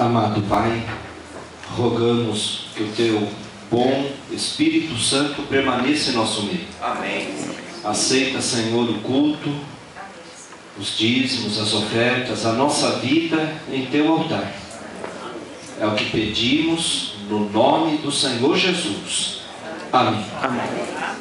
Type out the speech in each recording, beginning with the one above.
Amado Pai, rogamos que o Teu bom Espírito Santo permaneça em nosso meio. Amém. Aceita, Senhor, o culto, os dízimos, as ofertas, a nossa vida em Teu altar. É o que pedimos no nome do Senhor Jesus. Amém. Amém.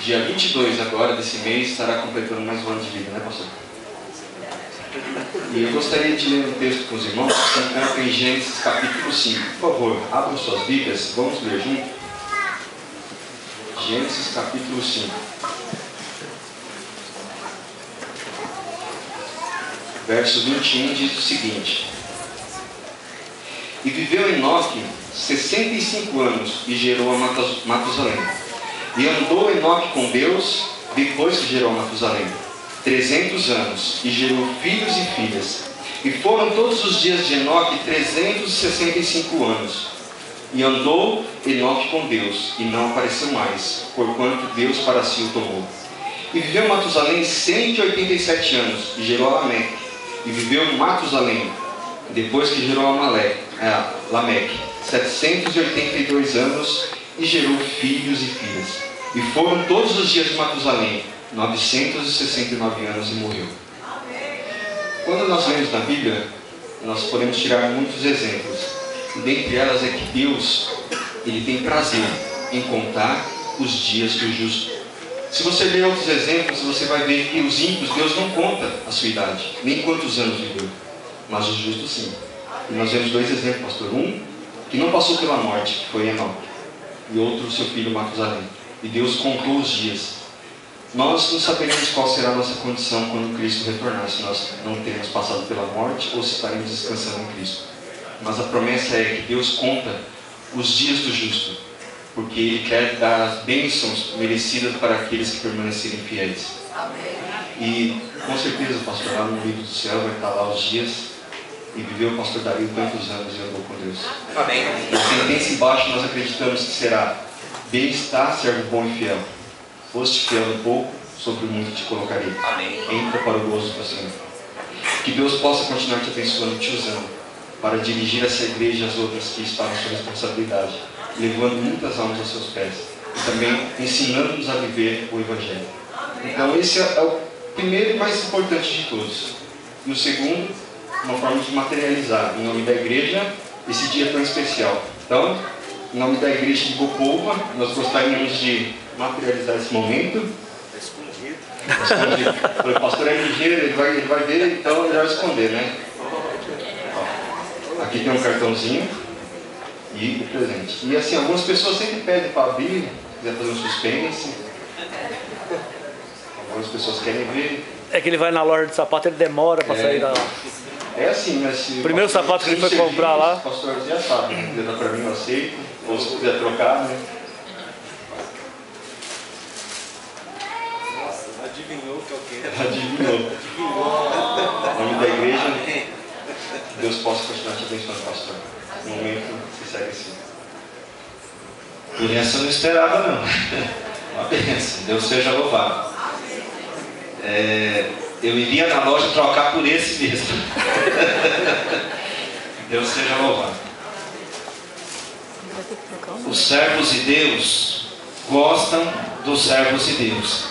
Dia 22 agora desse mês estará completando mais um ano de vida, né, pastor? E eu gostaria de ler um texto com os irmãos que se encontra em Gênesis capítulo 5. Por favor, abram suas Bíblias, vamos ler junto. Gênesis capítulo 5. Verso 21 diz o seguinte: E viveu Enoque 65 anos e gerou a Matusalém. E andou Enoque com Deus, depois que gerou Matusalém, 300 anos, e gerou filhos e filhas. E foram todos os dias de Enoque 365 anos. E andou Enoque com Deus, e não apareceu mais, porquanto Deus para si o tomou. E viveu Matusalém 187 anos, e gerou Lameque. E viveu Matusalém, depois que gerou Lameque, 782 anos, e gerou filhos e filhas. E foram todos os dias de Matusalém 969 anos e morreu. Quando nós lemos na Bíblia, nós podemos tirar muitos exemplos. E dentre elas é que Deus, Ele tem prazer em contar os dias do justo. Se você ler outros exemplos, você vai ver que os ímpios, Deus não conta a sua idade, nem quantos anos viveu, mas os justos sim. E nós vemos dois exemplos, pastor. Um que não passou pela morte, que foi Enoque, e outro, seu filho Matusalém. E Deus contou os dias. Nós não saberemos qual será a nossa condição quando Cristo retornar, se nós não termos passado pela morte ou se estaremos descansando em Cristo. Mas a promessa é que Deus conta os dias do justo, porque Ele quer dar as bênçãos merecidas para aqueles que permanecerem fiéis. E com certeza, pastor, lá no livro do céu vai estar lá os dias. E viveu o pastor Dario tantos anos e andou com Deus. Amém. E a sentença embaixo nós acreditamos que será: bem-estar, servo bom e fiel. Foste fiel no pouco, sobre o muito te colocarei. Amém. Entra para o gozo do Senhor. Que Deus possa continuar te abençoando e te usando para dirigir essa igreja e as outras que estão na sua responsabilidade, levando muitas almas aos seus pés e também ensinando-nos a viver o Evangelho. Então esse é o primeiro e mais importante de todos. E o segundo, uma forma de materializar em nome da igreja esse dia tão especial. Então, em nome da igreja de Gopova, nós gostaríamos de materializar esse momento. Escondido. O pastor é ligeiro, ele vai ver, então é melhor esconder, né? Ó, aqui tem um cartãozinho e o presente. E assim, algumas pessoas sempre pedem para abrir, se quiser fazer um suspense. Algumas pessoas querem ver. É que ele vai na loja de sapato, ele demora para sair da lá. É assim, mas se o primeiro sapato que ele foi comprar lá. Os pastores já sabem, se quiser dar para mim eu aceito, ou se quiser trocar, né? Nossa, adivinhou que eu quero. Adivinhou. Em nome da igreja, que Deus possa continuar te abençoando, pastor. No momento que segue assim. Por essa eu não esperava, não. Uma bênção. Deus seja louvado. Eu iria na loja trocar por esse mesmo. Deus seja louvado. Os servos de Deus gostam dos servos de Deus.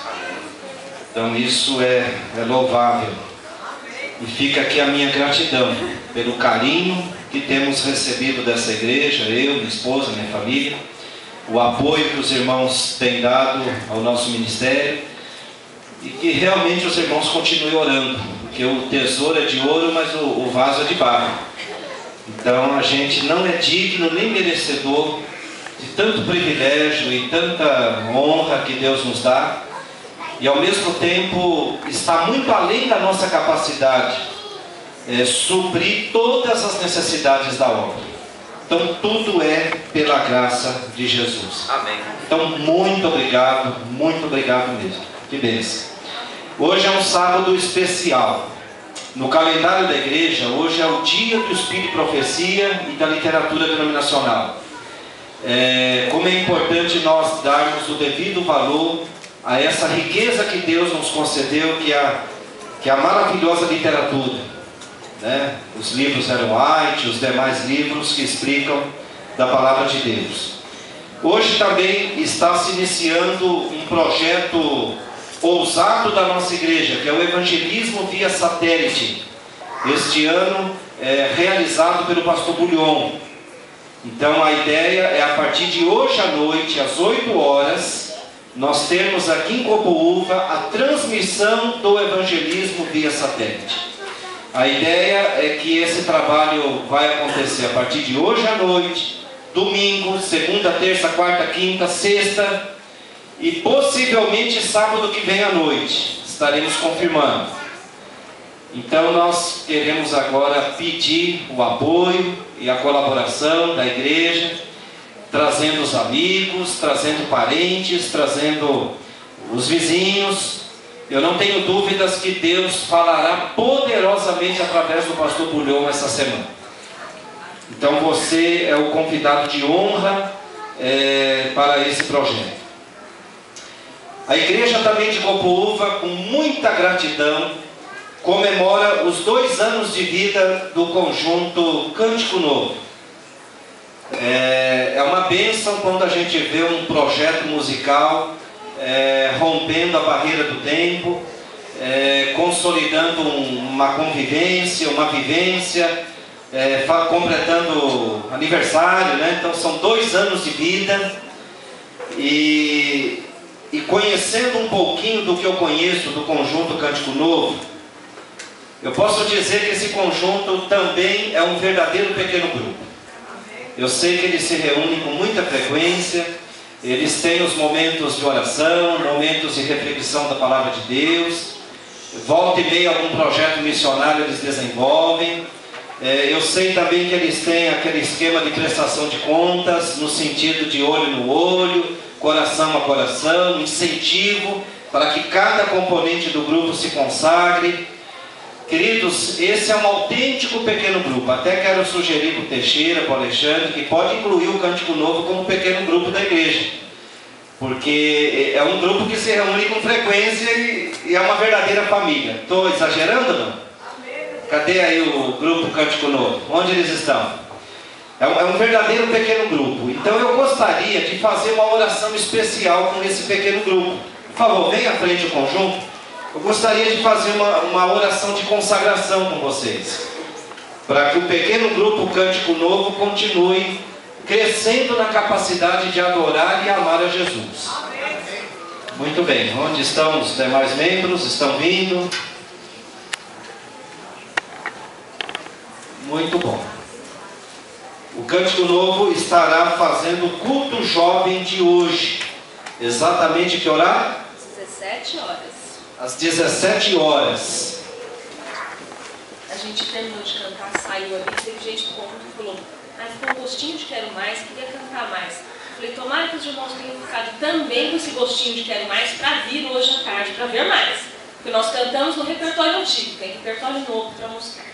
Então isso é louvável. E fica aqui a minha gratidão pelo carinho que temos recebido dessa igreja, eu, minha esposa, minha família, o apoio que os irmãos têm dado ao nosso ministério. E que realmente os irmãos continuem orando, porque o tesouro é de ouro, mas o vaso é de barro. Então a gente não é digno nem merecedor de tanto privilégio e tanta honra que Deus nos dá, e ao mesmo tempo está muito além da nossa capacidade suprir todas as necessidades da obra. Então tudo é pela graça de Jesus. Amém. Então muito obrigado mesmo. Que bênção. Hoje é um sábado especial. No calendário da igreja, hoje é o dia do Espírito e Profecia e da literatura denominacional. Como é importante nós darmos o devido valor a essa riqueza que Deus nos concedeu, que é a maravilhosa literatura, né? Os livros Ellen White, os demais livros que explicam da palavra de Deus. Hoje também está se iniciando um projeto ousado da nossa igreja, que é o evangelismo via satélite. Este ano realizado pelo pastor Bullion. Então a ideia é, a partir de hoje à noite, às 8 horas, nós temos aqui em Copoúva a transmissão do evangelismo via satélite. A ideia é que esse trabalho vai acontecer a partir de hoje à noite, domingo, segunda, terça, quarta, quinta, sexta e possivelmente sábado que vem à noite. Estaremos confirmando. Então nós queremos agora pedir o apoio e a colaboração da igreja, trazendo os amigos, trazendo parentes, trazendo os vizinhos. Eu não tenho dúvidas que Deus falará poderosamente através do pastor Bullion essa semana. Então você é o convidado de honra para esse projeto. A igreja também de Copoúva, com muita gratidão, comemora os 2 anos de vida do conjunto Cântico Novo. É uma bênção quando a gente vê um projeto musical rompendo a barreira do tempo, consolidando uma convivência, uma vivência, completando aniversário, né? Então são 2 anos de vida. E conhecendo um pouquinho do que eu conheço do conjunto Cântico Novo, eu posso dizer que esse conjunto também é um verdadeiro pequeno grupo. Eu sei que eles se reúnem com muita frequência, eles têm os momentos de oração, momentos de reflexão da Palavra de Deus, volta e meia algum projeto missionário eles desenvolvem. Eu sei também que eles têm aquele esquema de prestação de contas, no sentido de olho no olho, coração a coração, incentivo para que cada componente do grupo se consagre. Queridos, esse é um autêntico pequeno grupo. Até quero sugerir para o Teixeira, para o Alexandre, que pode incluir o Cântico Novo como pequeno grupo da igreja, porque é um grupo que se reúne com frequência e é uma verdadeira família. Estou exagerando ou não? Cadê aí o grupo Cântico Novo? Onde eles estão? É um verdadeiro pequeno grupo. Então eu gostaria de fazer uma oração especial com esse pequeno grupo. Por favor, venha à frente o conjunto. Eu gostaria de fazer uma oração de consagração com vocês, para que o pequeno grupo Cântico Novo continue crescendo na capacidade de adorar e amar a Jesus. Muito bem, onde estão os demais membros? Estão vindo? Muito bom. O Cântico Novo estará fazendo o culto jovem de hoje. Exatamente que horário? 17 horas. Às 17 horas. A gente terminou de cantar, saiu ali, teve gente do conjunto que falou: ficou um gostinho de quero mais, queria cantar mais. Falei, tomara que os irmãos tenham ficado também com esse gostinho de quero mais para vir hoje à tarde, para ver mais. Porque nós cantamos no repertório antigo, tem repertório novo para mostrar.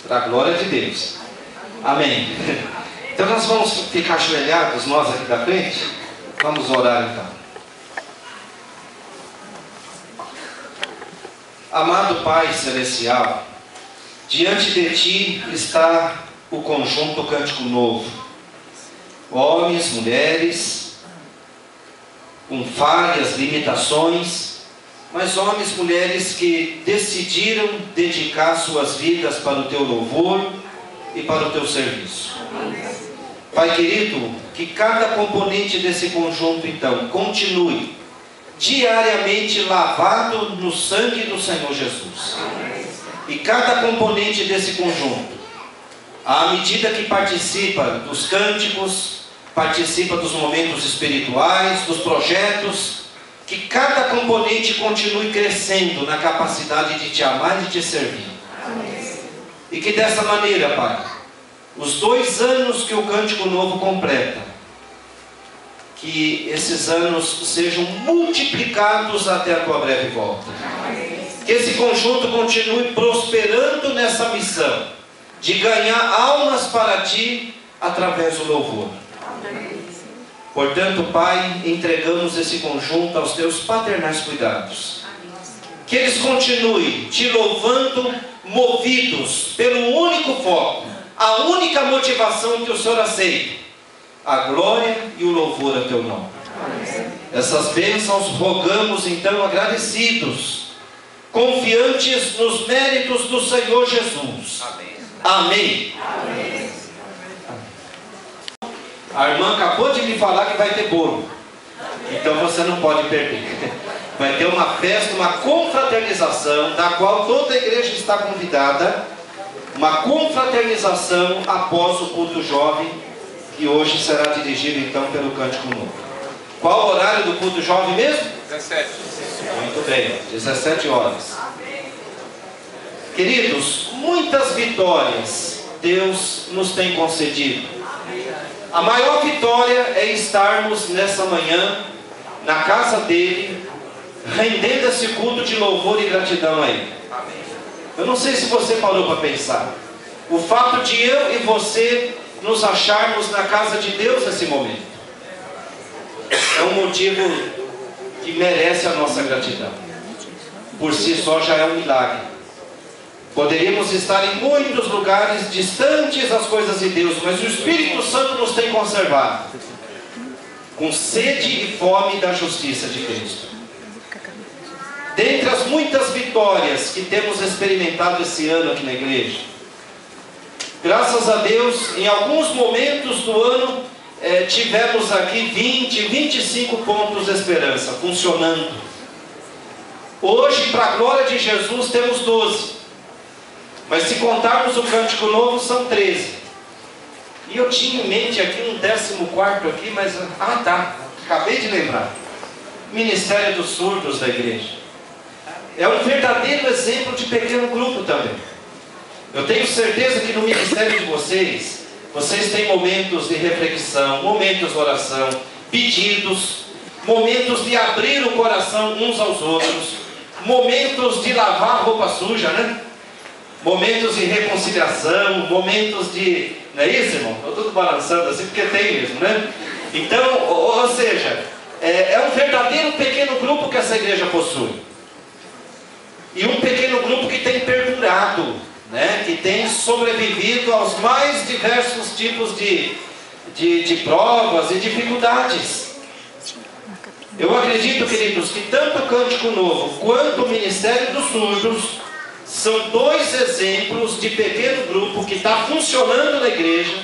Para a glória de Deus. Amém. Então nós vamos ficar ajoelhados, nós aqui da frente. Vamos orar então. Amado Pai Celestial, diante de Ti está o conjunto Cântico Novo. Homens, mulheres, com falhas, limitações, mas homens e mulheres que decidiram dedicar suas vidas para o Teu louvor e para o Teu serviço. Pai querido, que cada componente desse conjunto então continue diariamente lavado no sangue do Senhor Jesus. E cada componente desse conjunto, à medida que participa dos cânticos, participa dos momentos espirituais, dos projetos, que cada componente continue crescendo na capacidade de Te amar e de Te servir. E que dessa maneira, Pai, os 2 anos que o Cântico Novo completa, que esses anos sejam multiplicados até a Tua breve volta. Que esse conjunto continue prosperando nessa missão de ganhar almas para Ti através do louvor. Portanto, Pai, entregamos esse conjunto aos Teus paternais cuidados. Que eles continuem Te louvando, movidos pelo único foco, a única motivação que o Senhor aceita: a glória e o louvor a Teu nome. Essas bênçãos rogamos então agradecidos, confiantes nos méritos do Senhor Jesus. Amém. Amém. A irmã acabou de me falar que vai ter bolo, então você não pode perder. Vai ter uma festa, uma confraternização, da qual toda a igreja está convidada. Uma confraternização após o culto jovem, que hoje será dirigido então pelo Cântico Novo. Qual o horário do culto jovem mesmo? 17. Muito bem, 17 horas. Queridos, muitas vitórias Deus nos tem concedido. A maior vitória é estarmos nessa manhã na casa dele, rendendo esse culto de louvor e gratidão a Ele. Eu não sei se você parou para pensar. O fato de eu e você nos acharmos na casa de Deus nesse momento é um motivo que merece a nossa gratidão. Por si só já é um milagre. Poderíamos estar em muitos lugares distantes das coisas de Deus, mas o Espírito Santo nos tem conservado com sede e fome da justiça de Cristo. Dentre as muitas vitórias que temos experimentado esse ano aqui na igreja, Graças a Deus, em alguns momentos do ano, tivemos aqui 20, 25 pontos de esperança funcionando. Hoje, para a glória de Jesus, temos 12. Mas se contarmos o Cântico Novo, são 13. E eu tinha em mente aqui um 14º aqui, mas... Ah, tá. Acabei de lembrar. Ministério dos Surdos da igreja. É um verdadeiro exemplo de pequeno grupo também. Eu tenho certeza que no ministério de vocês têm momentos de reflexão, momentos de oração, pedidos, momentos de abrir o coração uns aos outros, momentos de lavar roupa suja, né? Momentos de reconciliação, momentos de... Não é isso, irmão? Estou tudo balançando assim porque tem mesmo, né? Então, ou seja, é um verdadeiro pequeno grupo que essa igreja possui. E um pequeno grupo que tem perdurado, né? Que tem sobrevivido aos mais diversos tipos de provas e dificuldades. Eu acredito, queridos, que tanto o Cântico Novo quanto o Ministério dos Surdos são 2 exemplos de pequeno grupo que está funcionando na igreja,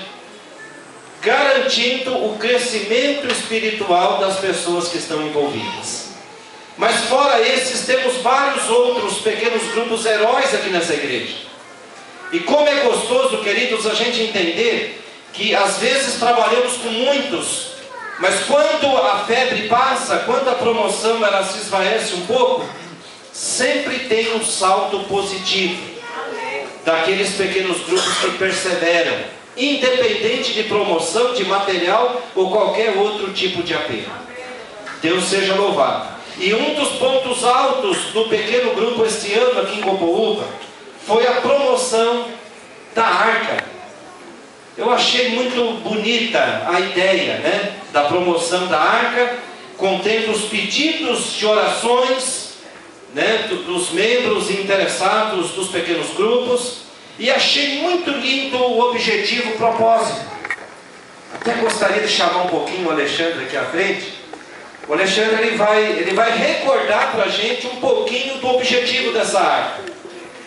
garantindo o crescimento espiritual das pessoas que estão envolvidas. Mas fora esses, temos vários outros pequenos grupos heróis aqui nessa igreja. E como é gostoso, queridos, a gente entender que às vezes trabalhamos com muitos, mas quando a febre passa, quando a promoção ela se esvaece um pouco, sempre tem um salto positivo daqueles pequenos grupos que perseveram, independente de promoção, de material ou qualquer outro tipo de apelo. Deus seja louvado. E um dos pontos altos do pequeno grupo este ano aqui em Copoúba foi a promoção da arca. Eu achei muito bonita a ideia, né, da promoção da arca, contendo os pedidos de orações, né, dos membros interessados dos pequenos grupos, e achei muito lindo o objetivo, o propósito. Até gostaria de chamar um pouquinho o Alexandre aqui à frente. O Alexandre ele vai recordar para a gente um pouquinho do objetivo dessa arca.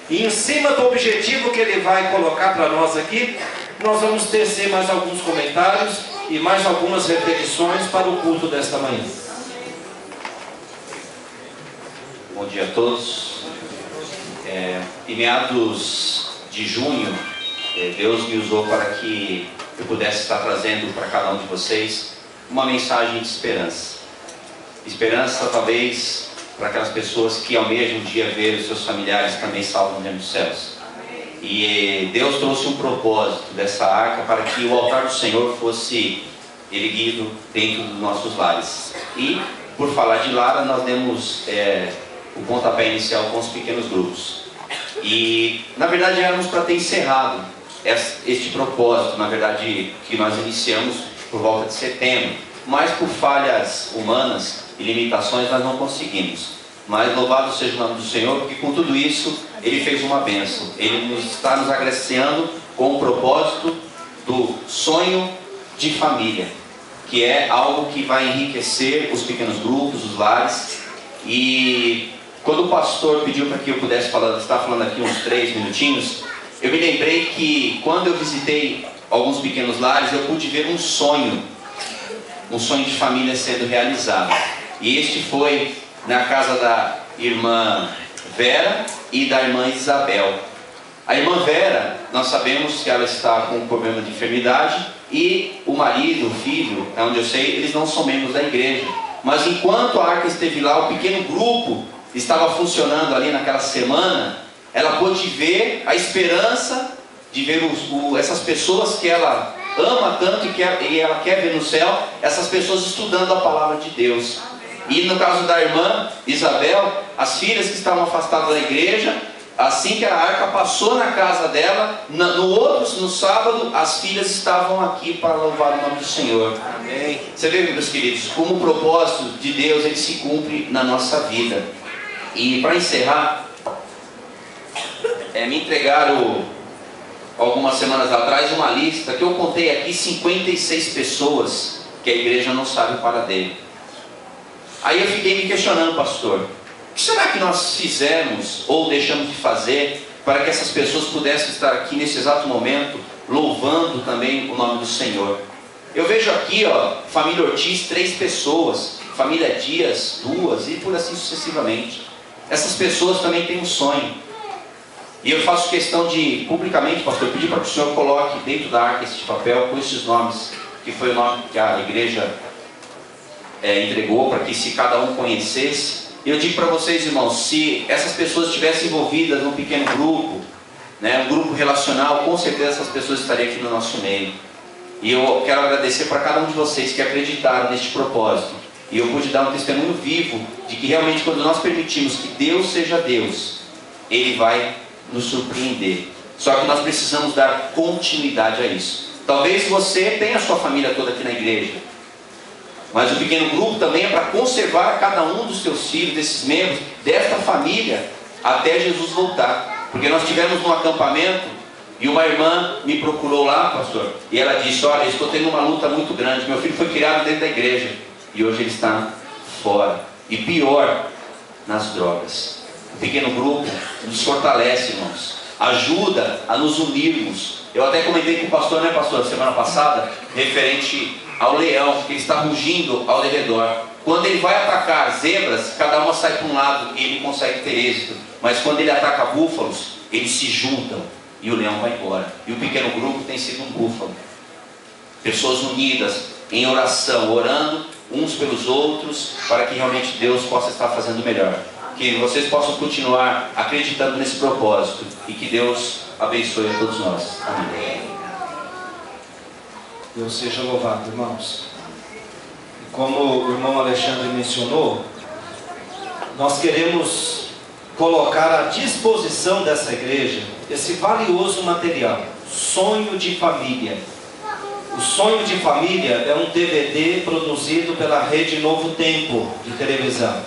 E em cima do objetivo que ele vai colocar para nós aqui, nós vamos tecer mais alguns comentários e mais algumas reflexões para o culto desta manhã. Bom dia a todos. Em meados de junho, Deus me usou para que eu pudesse estar trazendo para cada um de vocês uma mensagem de esperança. Esperança, talvez, para aquelas pessoas que almejam um dia ver os seus familiares também salvos dentro dos céus. E Deus trouxe um propósito dessa arca para que o altar do Senhor fosse erguido dentro dos nossos lares. E, por falar de lar, nós demos o pontapé inicial com os pequenos grupos. E, na verdade, éramos para ter encerrado este propósito, na verdade, que nós iniciamos por volta de setembro. Mas, por falhas humanas e limitações, nós não conseguimos. Mas louvado seja o nome do Senhor, porque com tudo isso, Ele fez uma bênção. Ele está nos agraciando com o propósito do sonho de família, que é algo que vai enriquecer os pequenos grupos, os lares. E quando o pastor pediu para que eu pudesse estar falando aqui uns 3 minutinhos, eu me lembrei que quando eu visitei alguns pequenos lares, eu pude ver um sonho de família sendo realizado. E este foi na casa da irmã Vera e da irmã Isabel. A irmã Vera, nós sabemos que ela está com um problema de enfermidade, e o marido, o filho, onde eu sei, eles não são membros da igreja. Mas enquanto a arca esteve lá, o pequeno grupo estava funcionando ali naquela semana, ela pôde ver a esperança de ver essas pessoas que ela ama tanto e ela quer ver no céu, essas pessoas estudando a palavra de Deus. E no caso da irmã Isabel, as filhas que estavam afastadas da igreja, assim que a arca passou na casa dela, no sábado, as filhas estavam aqui para louvar o nome do Senhor. Amém. Você vê, meus queridos, como o propósito de Deus ele se cumpre na nossa vida. E para encerrar, me entregaram algumas semanas atrás uma lista que eu contei aqui 56 pessoas que a igreja não sabe o paradeiro. Aí eu fiquei me questionando, pastor, o que será que nós fizemos ou deixamos de fazer para que essas pessoas pudessem estar aqui nesse exato momento, louvando também o nome do Senhor. Eu vejo aqui, ó, família Ortiz, 3 pessoas, família Dias, 2 e por assim sucessivamente. Essas pessoas também têm um sonho. E eu faço questão de, publicamente, pastor, pedir para que o senhor coloque dentro da arca este papel com esses nomes, que foi o nome que a igreja entregou para que se cada um conhecesse. Eu digo para vocês, irmãos, se essas pessoas estivessem envolvidas num pequeno grupo, né, um grupo relacional, com certeza essas pessoas estariam aqui no nosso meio. E eu quero agradecer para cada um de vocês que acreditaram neste propósito. E eu pude dar um testemunho vivo de que realmente quando nós permitimos que Deus seja Deus, Ele vai nos surpreender. Só que nós precisamos dar continuidade a isso. Talvez você tenha a sua família toda aqui na igreja, mas o pequeno grupo também é para conservar cada um dos seus filhos, desses membros, desta família, até Jesus voltar. Porque nós tivemos um acampamento e uma irmã me procurou lá, pastor, e ela disse: olha, eu estou tendo uma luta muito grande, meu filho foi criado dentro da igreja e hoje ele está fora, e pior, nas drogas. O pequeno grupo nos fortalece, irmãos, ajuda a nos unirmos. Eu até comentei com o pastor, né, pastor, semana passada, referente ao leão, que está rugindo ao redor. Quando ele vai atacar zebras, cada uma sai para um lado e ele consegue ter êxito. Mas quando ele ataca búfalos, eles se juntam e o leão vai embora. E o pequeno grupo tem sido um búfalo. Pessoas unidas em oração, orando uns pelos outros, para que realmente Deus possa estar fazendo melhor. Que vocês possam continuar acreditando nesse propósito e que Deus abençoe a todos nós. Amém. Deus seja louvado, irmãos. E como o irmão Alexandre mencionou, nós queremos colocar à disposição dessa igreja esse valioso material, Sonho de Família. O Sonho de Família é um DVD produzido pela Rede Novo Tempo de televisão.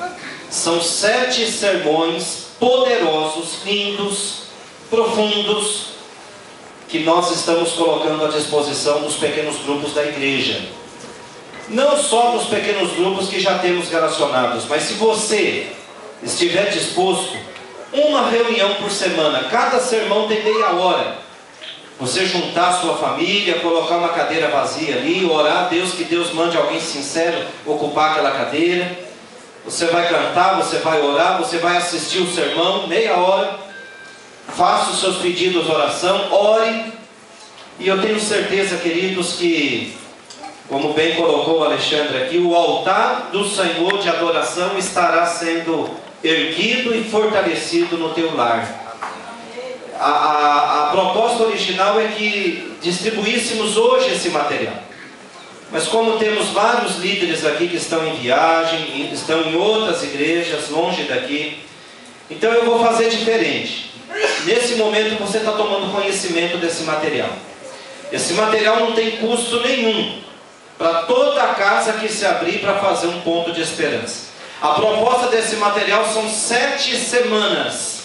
São 7 sermões poderosos, lindos, profundos, que nós estamos colocando à disposição dos pequenos grupos da igreja. Não só dos pequenos grupos que já temos relacionados, mas se você estiver disposto, uma reunião por semana, cada sermão tem meia hora. Você juntar a sua família, colocar uma cadeira vazia ali, orar a Deus, que Deus mande alguém sincero ocupar aquela cadeira. Você vai cantar, você vai orar, você vai assistir o sermão, meia hora. Faça os seus pedidos de oração, ore. E eu tenho certeza, queridos, que, como bem colocou o Alexandre aqui, o altar do Senhor de adoração estará sendo erguido e fortalecido no teu lar. A proposta original é que distribuíssemos hoje esse material. Mas como temos vários líderes aqui que estão em viagem, estão em outras igrejas, longe daqui, então eu vou fazer diferente. Nesse momento você está tomando conhecimento desse material. Esse material não tem custo nenhum para toda a casa que se abrir para fazer um ponto de esperança. A proposta desse material são 7 semanas.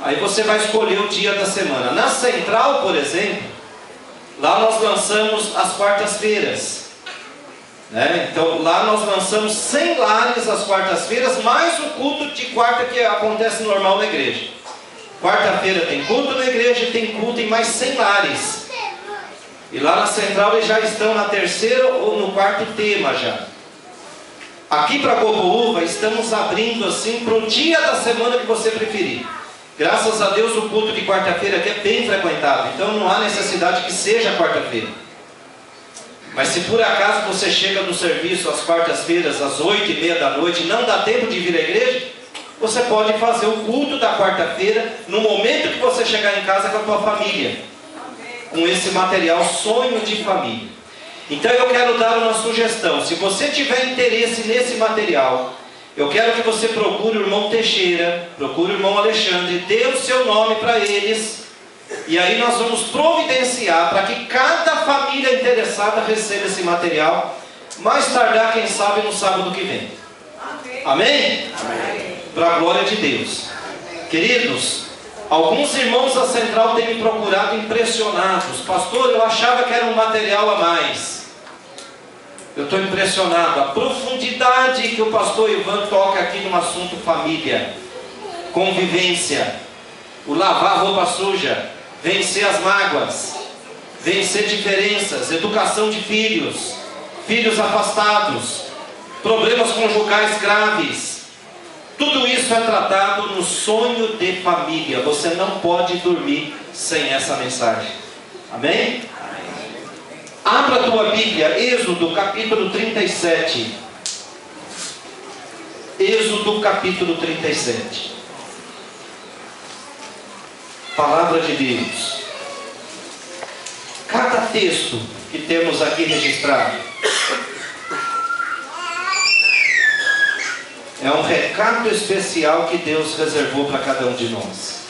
Aí você vai escolher o dia da semana. Na Central, por exemplo, lá nós lançamos as quartas-feiras, né? Então lá nós lançamos 100 lares às quartas-feiras, mais o culto de quarta que acontece normal na igreja. Quarta-feira tem culto na igreja e tem culto em mais 100 lares. E lá na Central eles já estão na terceira ou no quarto tema já. Aqui para Copoúva estamos abrindo assim para o dia da semana que você preferir. Graças a Deus o culto de quarta-feira aqui é bem frequentado, então não há necessidade que seja quarta-feira. Mas se por acaso você chega no serviço às quartas-feiras, às 8h30 da noite, e não dá tempo de vir à igreja, você pode fazer o culto da quarta-feira no momento que você chegar em casa com a tua família, com esse material Sonho de Família. Então eu quero dar uma sugestão: se você tiver interesse nesse material, eu quero que você procure o irmão Teixeira, procure o irmão Alexandre, dê o seu nome para eles, e aí nós vamos providenciar para que cada família interessada receba esse material, mais tardar, quem sabe, no sábado que vem. Amém? Amém. Para a glória de Deus. Queridos, alguns irmãos da Central têm me procurado impressionados. Pastor, eu achava que era um material a mais. Eu estou impressionado, a profundidade que o pastor Ivan toca aqui no assunto família, convivência. o lavar roupa suja, vencer as mágoas, vencer diferenças, educação de filhos, filhos afastados, problemas conjugais graves. Tudo isso é tratado no sonho de família. Você não pode dormir sem essa mensagem. Amém? Abra a tua Bíblia, Êxodo capítulo 37. Êxodo capítulo 37. Palavra de Deus. Cada texto que temos aqui registrado é um recado especial que Deus reservou para cada um de nós.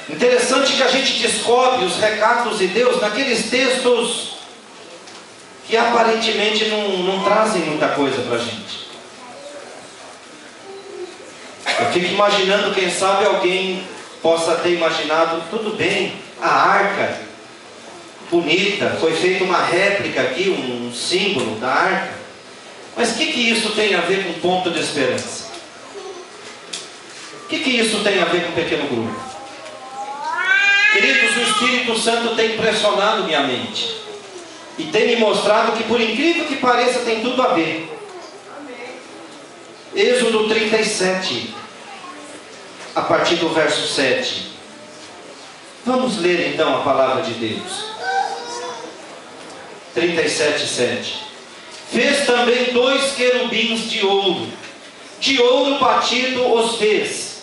Interessante que a gente descobre os recados de Deus naqueles textos que aparentemente não trazem muita coisa para a gente. Eu fico imaginando, quem sabe alguém possa ter imaginado, tudo bem, a arca, bonita, foi feita uma réplica aqui, um símbolo da arca. Mas o que isso tem a ver com ponto de esperança? O que isso tem a ver com pequeno grupo? Queridos, o Espírito Santo tem impressionado minha mente. E tem me mostrado que, por incrível que pareça, tem tudo a ver. Êxodo 37, a partir do verso 7. Vamos ler então a palavra de Deus. 37, 7. Fez também 2 querubins de ouro batido os fez,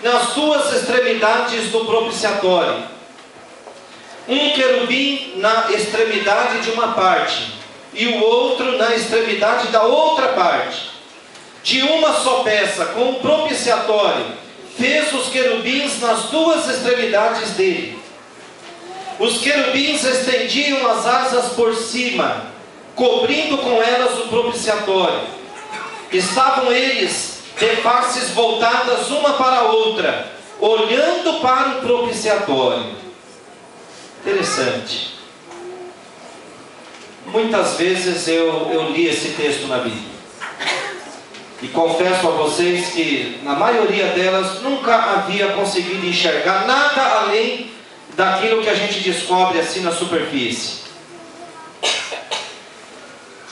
nas duas extremidades do propiciatório. Um querubim na extremidade de uma parte, e o outro na extremidade da outra parte. De uma só peça, com o propiciatório, fez os querubins nas duas extremidades dele. Os querubins estendiam as asas por cima, cobrindo com elas o propiciatório. Estavam eles de faces voltadas uma para a outra, olhando para o propiciatório. Interessante. Muitas vezes eu li esse texto na Bíblia. E confesso a vocês que, na maioria delas, nunca havia conseguido enxergar nada além daquilo que a gente descobre assim na superfície.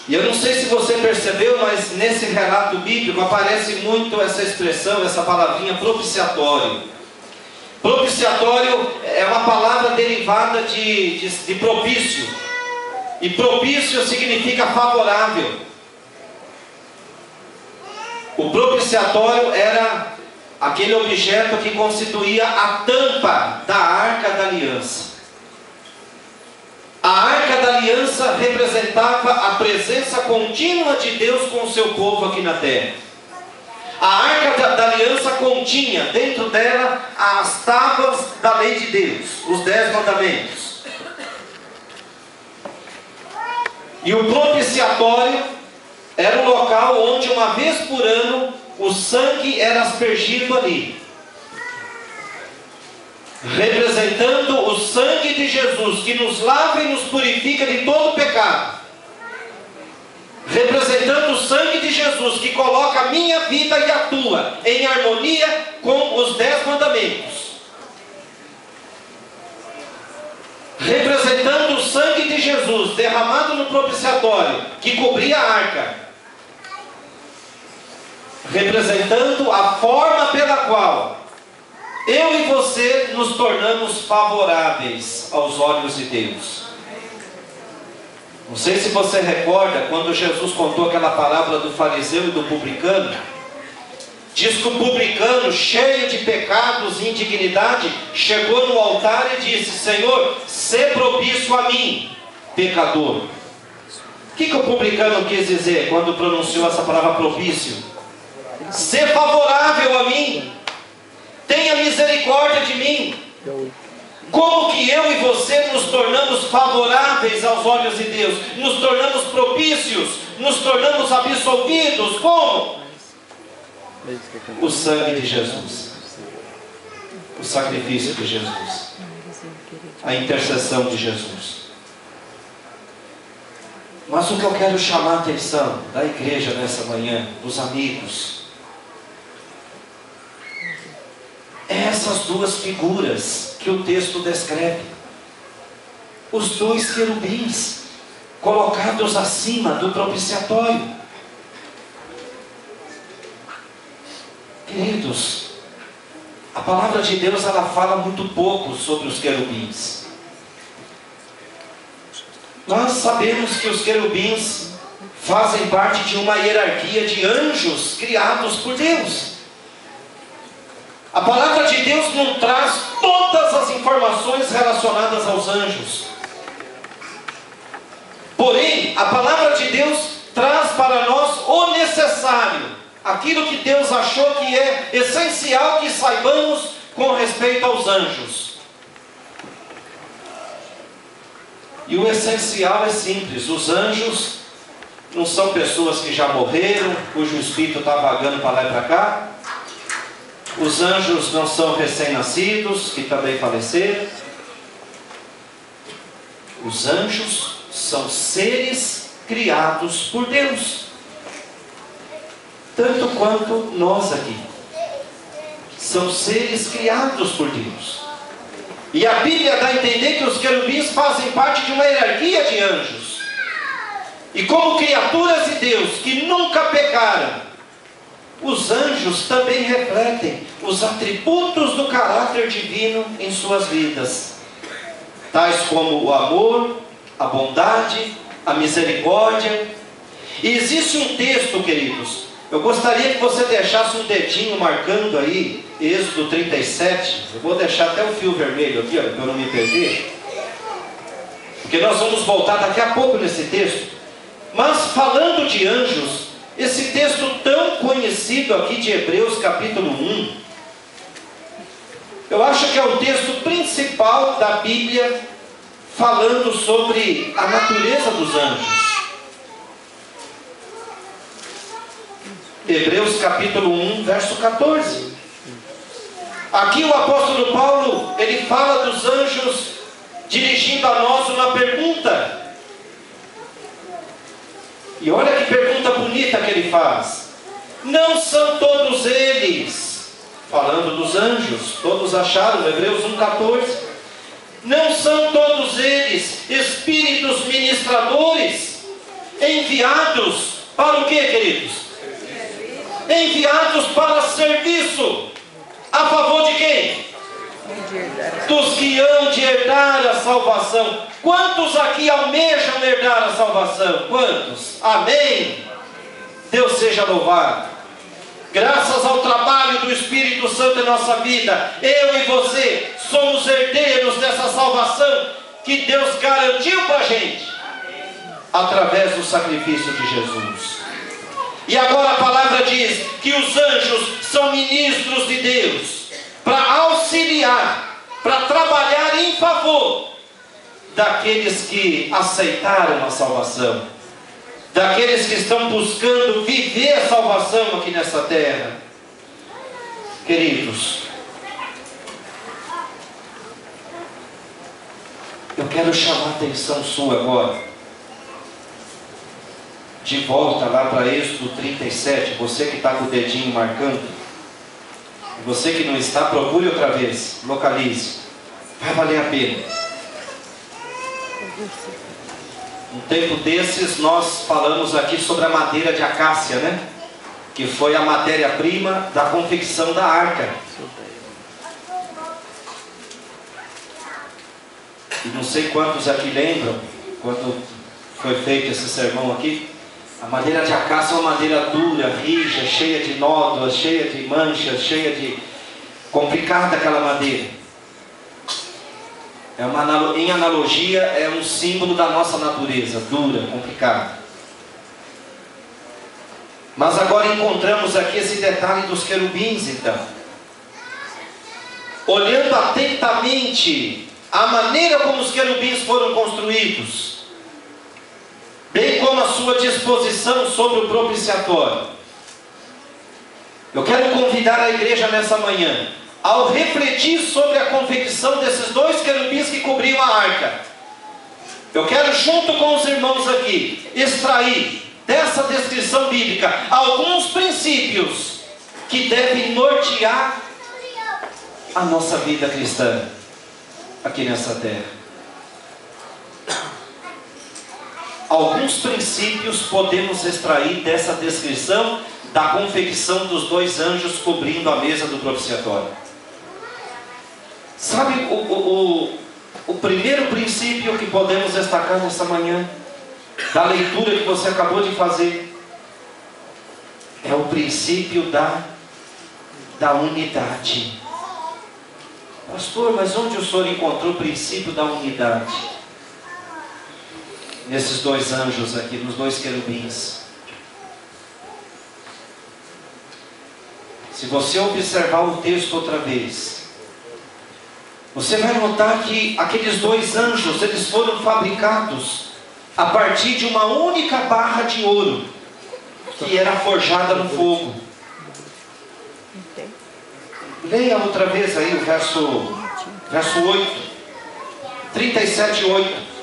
E eu não sei se você percebeu, mas nesse relato bíblico aparece muito essa expressão, essa palavrinha propiciatório. Propiciatório é uma palavra derivada de propício. E propício significa favorável. O propiciatório era aquele objeto que constituía a tampa da Arca da Aliança. A Arca da Aliança representava a presença contínua de Deus com o seu povo aqui na terra. A Arca da Aliança continha dentro dela as tábuas da lei de Deus, os 10 mandamentos. E o propiciatório era um local onde uma vez por ano o sangue era aspergido ali, representando o sangue de Jesus, que nos lava e nos purifica de todo pecado, representando o sangue de Jesus, que coloca a minha vida e a tua em harmonia com os 10 mandamentos, representando o sangue de Jesus derramado no propiciatório, que cobria a arca, representando a forma pela qual eu e você nos tornamos favoráveis aos olhos de Deus. Não sei se você recorda, quando Jesus contou aquela parábola do fariseu e do publicano. Diz que o publicano, cheio de pecados e indignidade, chegou no altar e disse: Senhor, sê propício a mim, pecador. O que o publicano quis dizer quando pronunciou essa palavra propício? Sê favorável a mim, tenha misericórdia de mim. Como que eu e você nos tornamos favoráveis aos olhos de Deus? Nos tornamos propícios, nos tornamos absolvidos. Como? O sangue de Jesus, o sacrifício de Jesus, a intercessão de Jesus. Mas o que eu quero chamar a atenção da igreja nessa manhã, dos amigos, é essas duas figuras que o texto descreve. Os dois querubins colocados acima do propiciatório. Queridos, a palavra de Deus ela fala muito pouco sobre os querubins. Nós sabemos que os querubins fazem parte de uma hierarquia de anjos criados por Deus. A palavra de Deus não traz todas as informações relacionadas aos anjos. Porém, a palavra de Deus traz para nós o necessário, aquilo que Deus achou que é essencial que saibamos com respeito aos anjos. E o essencial é simples: os anjos não são pessoas que já morreram, cujo espírito está vagando para lá e para cá. Os anjos não são recém-nascidos, que também faleceram. Os anjos são seres criados por Deus, tanto quanto nós aqui. São seres criados por Deus. E a Bíblia dá a entender que os querubins fazem parte de uma hierarquia de anjos. E como criaturas de Deus que nunca pecaram, os anjos também refletem os atributos do caráter divino em suas vidas, tais como o amor, a bondade, a misericórdia. E existe um texto, queridos, eu gostaria que você deixasse um dedinho marcando aí, Êxodo 37, eu vou deixar até o fio vermelho aqui, para eu não me perder, porque nós vamos voltar daqui a pouco nesse texto. Mas falando de anjos, esse texto tão conhecido aqui de Hebreus capítulo 1, eu acho que é o texto principal da Bíblia falando sobre a natureza dos anjos. Hebreus capítulo 1, verso 14. Aqui o apóstolo Paulo, ele fala dos anjos dirigindo a nós uma pergunta. E olha que pergunta bonita que ele faz. Não são todos eles, falando dos anjos, todos acharam, Hebreus 1,14. Não são todos eles espíritos ministradores, enviados para o que, queridos? Enviados para serviço. A favor de quem? Dos que hão de herdar a salvação. Quantos aqui almejam herdar a salvação? Quantos? Amém? Deus seja louvado. Graças ao trabalho do Espírito Santo em nossa vida, eu e você somos herdeiros dessa salvação que Deus garantiu para a gente, através do sacrifício de Jesus. E agora a palavra diz que os anjos são ministros de Deus, para auxiliar, para trabalhar em favor daqueles que aceitaram a salvação, daqueles que estão buscando viver a salvação aqui nessa terra. Queridos, eu quero chamar a atenção sua agora, de volta lá para Êxodo 37, você que está com o dedinho marcando, você que não está, procure outra vez, localize, vai valer a pena. Um tempo desses nós falamos aqui sobre a madeira de acácia, né? Que foi a matéria-prima da confecção da arca. E não sei quantos aqui lembram, quando foi feito esse sermão aqui, a madeira de acácia é uma madeira dura, rija, cheia de nódoas, cheia de manchas, cheia de... complicada aquela madeira. Em analogia, é um símbolo da nossa natureza, dura, complicada. Mas agora encontramos aqui esse detalhe dos querubins, então. Olhando atentamente a maneira como os querubins foram construídos, bem como a sua disposição sobre o propiciatório, eu quero convidar a igreja nessa manhã, ao refletir sobre a confecção desses dois querubins que cobriam a arca, eu quero, junto com os irmãos aqui, extrair dessa descrição bíblica alguns princípios que devem nortear a nossa vida cristã aqui nessa terra. Alguns princípios podemos extrair dessa descrição da confecção dos 2 anjos cobrindo a mesa do propiciatório. Sabe o primeiro princípio que podemos destacar nessa manhã, da leitura que você acabou de fazer, é o princípio da unidade. Pastor, mas onde o senhor encontrou o princípio da unidade? Nesses 2 anjos aqui, nos 2 querubins. Se você observar o texto outra vez, você vai notar que aqueles 2 anjos, eles foram fabricados a partir de uma única barra de ouro, que era forjada no fogo. Leia outra vez aí o verso 8, 37:8.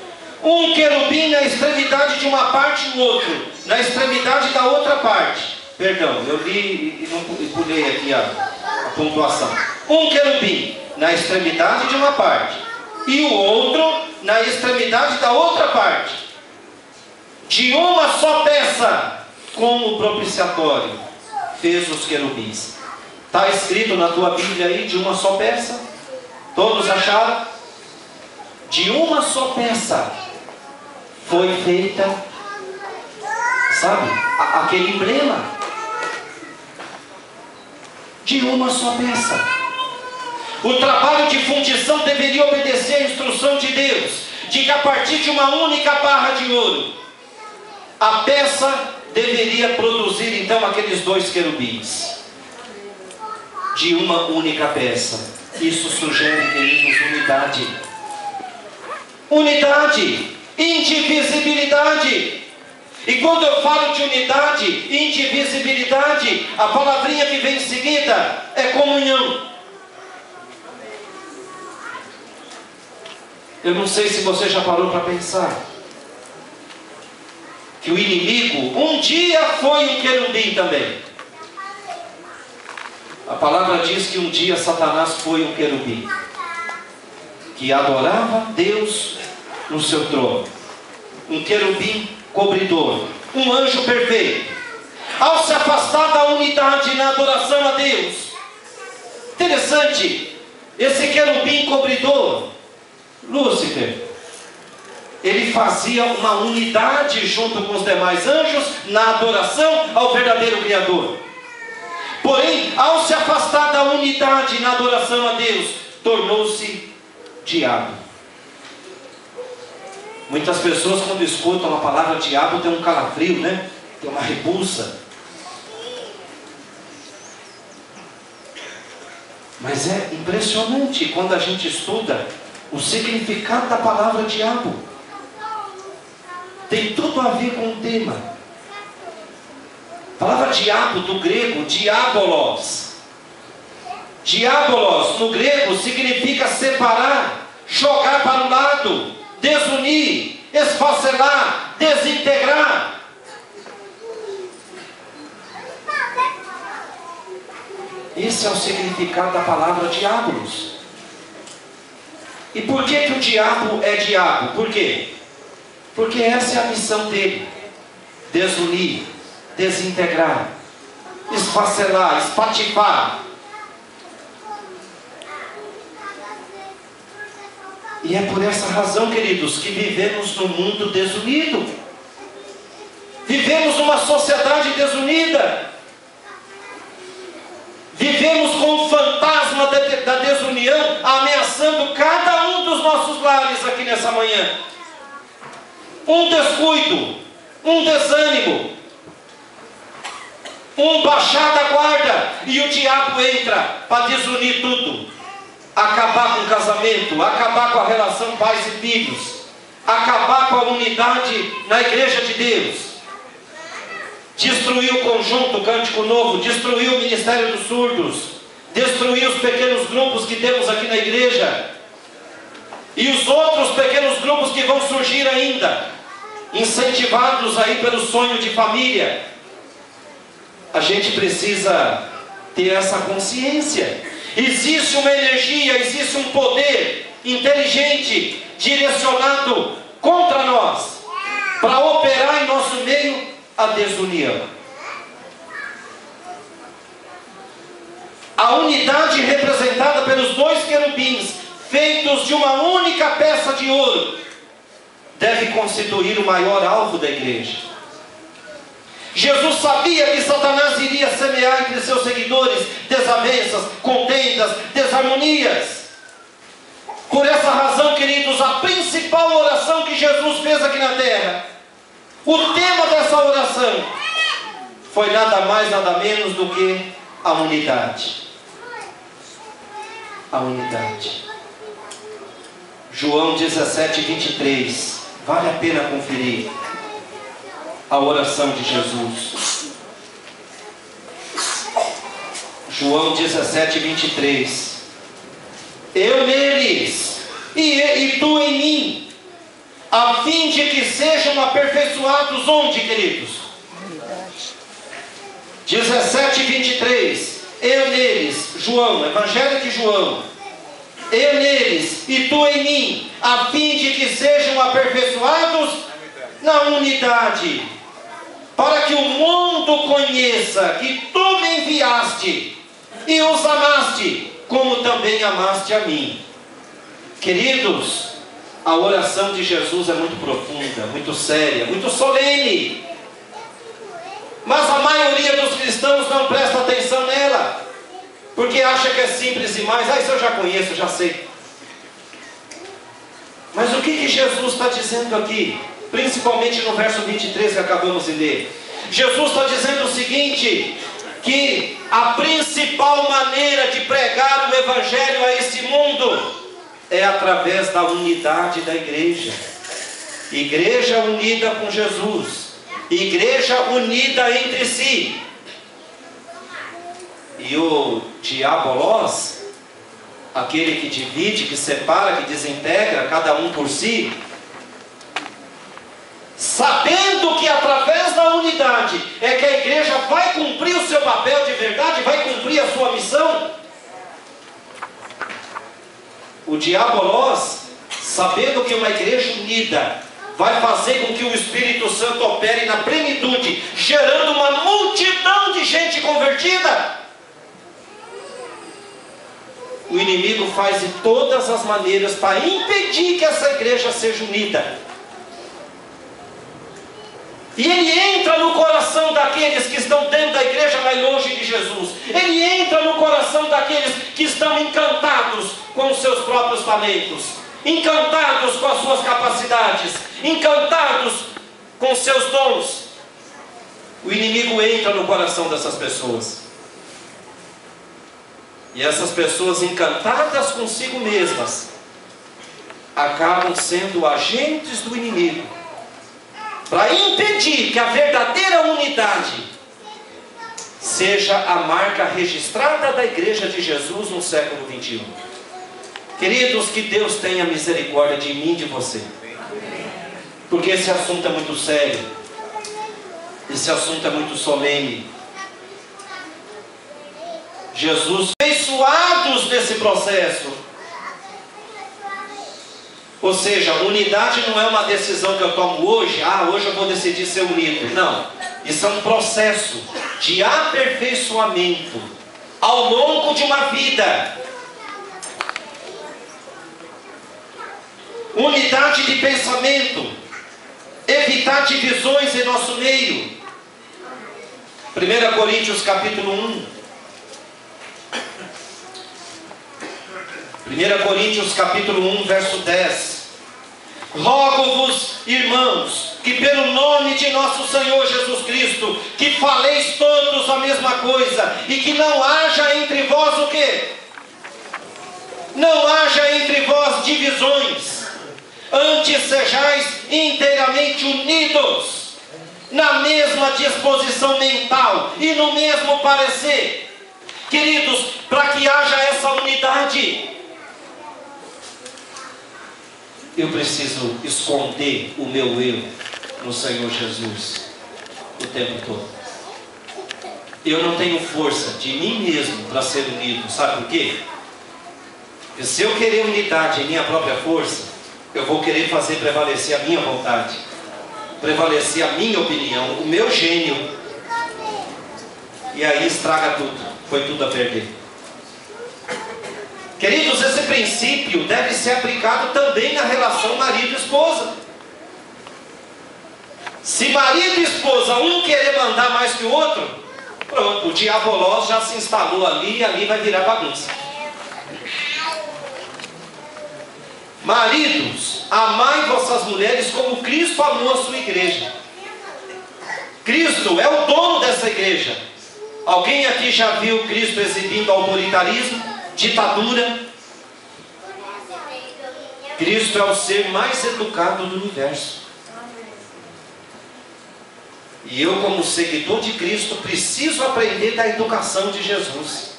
Um querubim na extremidade de uma parte e o outro na extremidade da outra parte. Perdão, eu li e pulei aqui a pontuação. Um querubim na extremidade de uma parte e o outro na extremidade da outra parte, de uma só peça, como o propiciatório fez os querubins. Está escrito na tua Bíblia aí, de uma só peça? Todos acharam? De uma só peça foi feita, sabe, aquele emblema. De uma só peça. O trabalho de fundição deveria obedecer à instrução de Deus, de que a partir de uma única barra de ouro, a peça deveria produzir então aqueles 2 querubins. De uma única peça. Isso sugere, queridos, unidade. Unidade, indivisibilidade. E quando eu falo de unidade, indivisibilidade, a palavrinha que vem em seguida é comunhão. Eu não sei se você já parou para pensar que o inimigo um dia foi um querubim também. A palavra diz que um dia Satanás foi um querubim, que adorava Deus no seu trono. Um querubim cobridor, um anjo perfeito. Ao se afastar da unidade na adoração a Deus, interessante, esse querubim cobridor, Lúcifer, ele fazia uma unidade junto com os demais anjos na adoração ao verdadeiro Criador. Porém, ao se afastar da unidade na adoração a Deus, tornou-se diabo. Muitas pessoas, quando escutam a palavra diabo, tem um calafrio, né? Tem uma repulsa. Mas é impressionante quando a gente estuda o significado da palavra diabo. Tem tudo a ver com o tema. A palavra diabo, do grego, diabolos. Diabolos, no grego, significa separar, jogar para o lado, desunir, esfacelar, desintegrar. Esse é o significado da palavra diabolos. E por que o diabo é diabo? Por quê? Porque essa é a missão dele: desunir, desintegrar, esfacelar, espatifar. E é por essa razão, queridos, que vivemos num mundo desunido. Vivemos numa sociedade desunida. Vivemos com o fantasma da desunião ameaçando cada um dos nossos lares aqui nessa manhã. Um descuido, um desânimo, um baixar da guarda, e o diabo entra para desunir tudo. Acabar com o casamento, acabar com a relação pais e filhos, acabar com a unidade na igreja de Deus, destruir o conjunto Cântico Novo, destruir o ministério dos surdos, destruir os pequenos grupos que temos aqui na igreja, e os outros pequenos grupos que vão surgir ainda, incentivados aí pelo sonho de família. A gente precisa ter essa consciência. Existe uma energia, existe um poder inteligente, direcionado contra nós, para operar em nosso meio a desunião. A unidade representada pelos dois querubins, feitos de uma única peça de ouro, deve constituir o maior alvo da igreja. Jesus sabia que Satanás iria semear entre seus seguidores desavenças, contendas, desarmonias. Por essa razão, queridos, a principal oração que Jesus fez aqui na terra, o tema dessa oração, foi nada mais, nada menos do que a unidade. A unidade. João 17, 23. Vale a pena conferir a oração de Jesus. João 17, 23. Eu neles e tu em mim, a fim de que sejam aperfeiçoados onde, queridos? 17, 23. Eu neles, João, Evangelho de João. Eu neles e tu em mim, a fim de que sejam aperfeiçoados na unidade, para que o mundo conheça que tu me enviaste e os amaste, como também amaste a mim. Queridos, a oração de Jesus é muito profunda, muito séria, muito solene, mas a maioria dos cristãos não presta atenção nela, porque acha que é simples demais. Isso eu já conheço, já sei. Mas o que Jesus está dizendo aqui? Principalmente no verso 23 que acabamos de ler. Jesus está dizendo o seguinte, que a principal maneira de pregar o Evangelho a esse mundo é através da unidade da igreja. Igreja unida com Jesus, igreja unida entre si. E o diabolos, aquele que divide, que separa, que desintegra, cada um por si, sabendo que através da unidade é que a igreja vai cumprir o seu papel de verdade, vai cumprir a sua missão. O diabolos, sabendo que uma igreja unida vai fazer com que o Espírito Santo opere na plenitude, gerando uma multidão de gente convertida, o inimigo faz de todas as maneiras para impedir que essa igreja seja unida. E ele entra no coração daqueles que estão dentro da igreja, mas longe de Jesus. Ele entra no coração daqueles que estão encantados com os seus próprios talentos, encantados com as suas capacidades, encantados com os seus dons. O inimigo entra no coração dessas pessoas. E essas pessoas encantadas consigo mesmas acabam sendo agentes do inimigo para impedir que a verdadeira unidade seja a marca registrada da igreja de Jesus no século 21. Queridos, que Deus tenha misericórdia de mim e de você, porque esse assunto é muito sério, esse assunto é muito solene. Jesus abençoados nesse processo. Ou seja, unidade não é uma decisão que eu tomo hoje. Hoje eu vou decidir ser unido. Não, isso é um processo de aperfeiçoamento ao longo de uma vida. Unidade de pensamento, evitar divisões em nosso meio. 1 Coríntios capítulo 1. 1 Coríntios capítulo 1, verso 10. Rogo-vos, irmãos, que pelo nome de nosso Senhor Jesus Cristo, que faleis todos a mesma coisa, e que não haja entre vós o quê? Não haja entre vós divisões, antes sejais inteiramente unidos, na mesma disposição mental e no mesmo parecer. Queridos, para que haja essa unidade, eu preciso esconder o meu eu no Senhor Jesus o tempo todo. eu não tenho força de mim mesmo para ser unido. Sabe por quê? Porque se eu querer unidade em minha própria força, eu vou querer fazer prevalecer a minha vontade, prevalecer a minha opinião, o meu gênio. E aí estraga tudo, foi tudo a perder. Queridos, esse princípio deve ser aplicado também na relação marido e esposa. Se marido e esposa, um querer mandar mais que o outro, pronto, o diabolós já se instalou ali e ali vai virar bagunça. Maridos, amai vossas mulheres como Cristo amou a sua igreja. Cristo é o dono dessa igreja. Alguém aqui já viu Cristo exibindo autoritarismo, ditadura? Cristo é o ser mais educado do universo. E eu, como seguidor de Cristo, preciso aprender da educação de Jesus.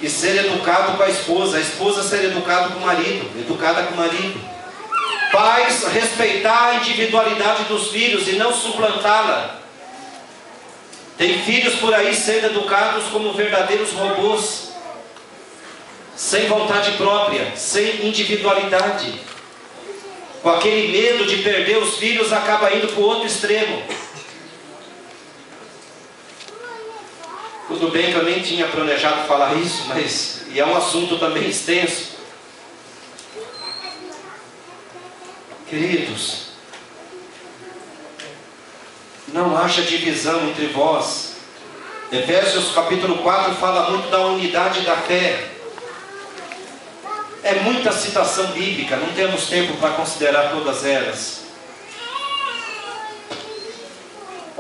E ser educado com a esposa ser educado com o marido, educada com o marido. Pais, respeitar a individualidade dos filhos e não suplantá-la. Tem filhos por aí sendo educados como verdadeiros robôs, sem vontade própria, sem individualidade. Com aquele medo de perder os filhos, acaba indo para o outro extremo. Tudo bem que eu nem tinha planejado falar isso, mas é um assunto também extenso. Queridos, não haja divisão entre vós. Efésios capítulo 4 fala muito da unidade da fé. É muita citação bíblica, não temos tempo para considerar todas elas.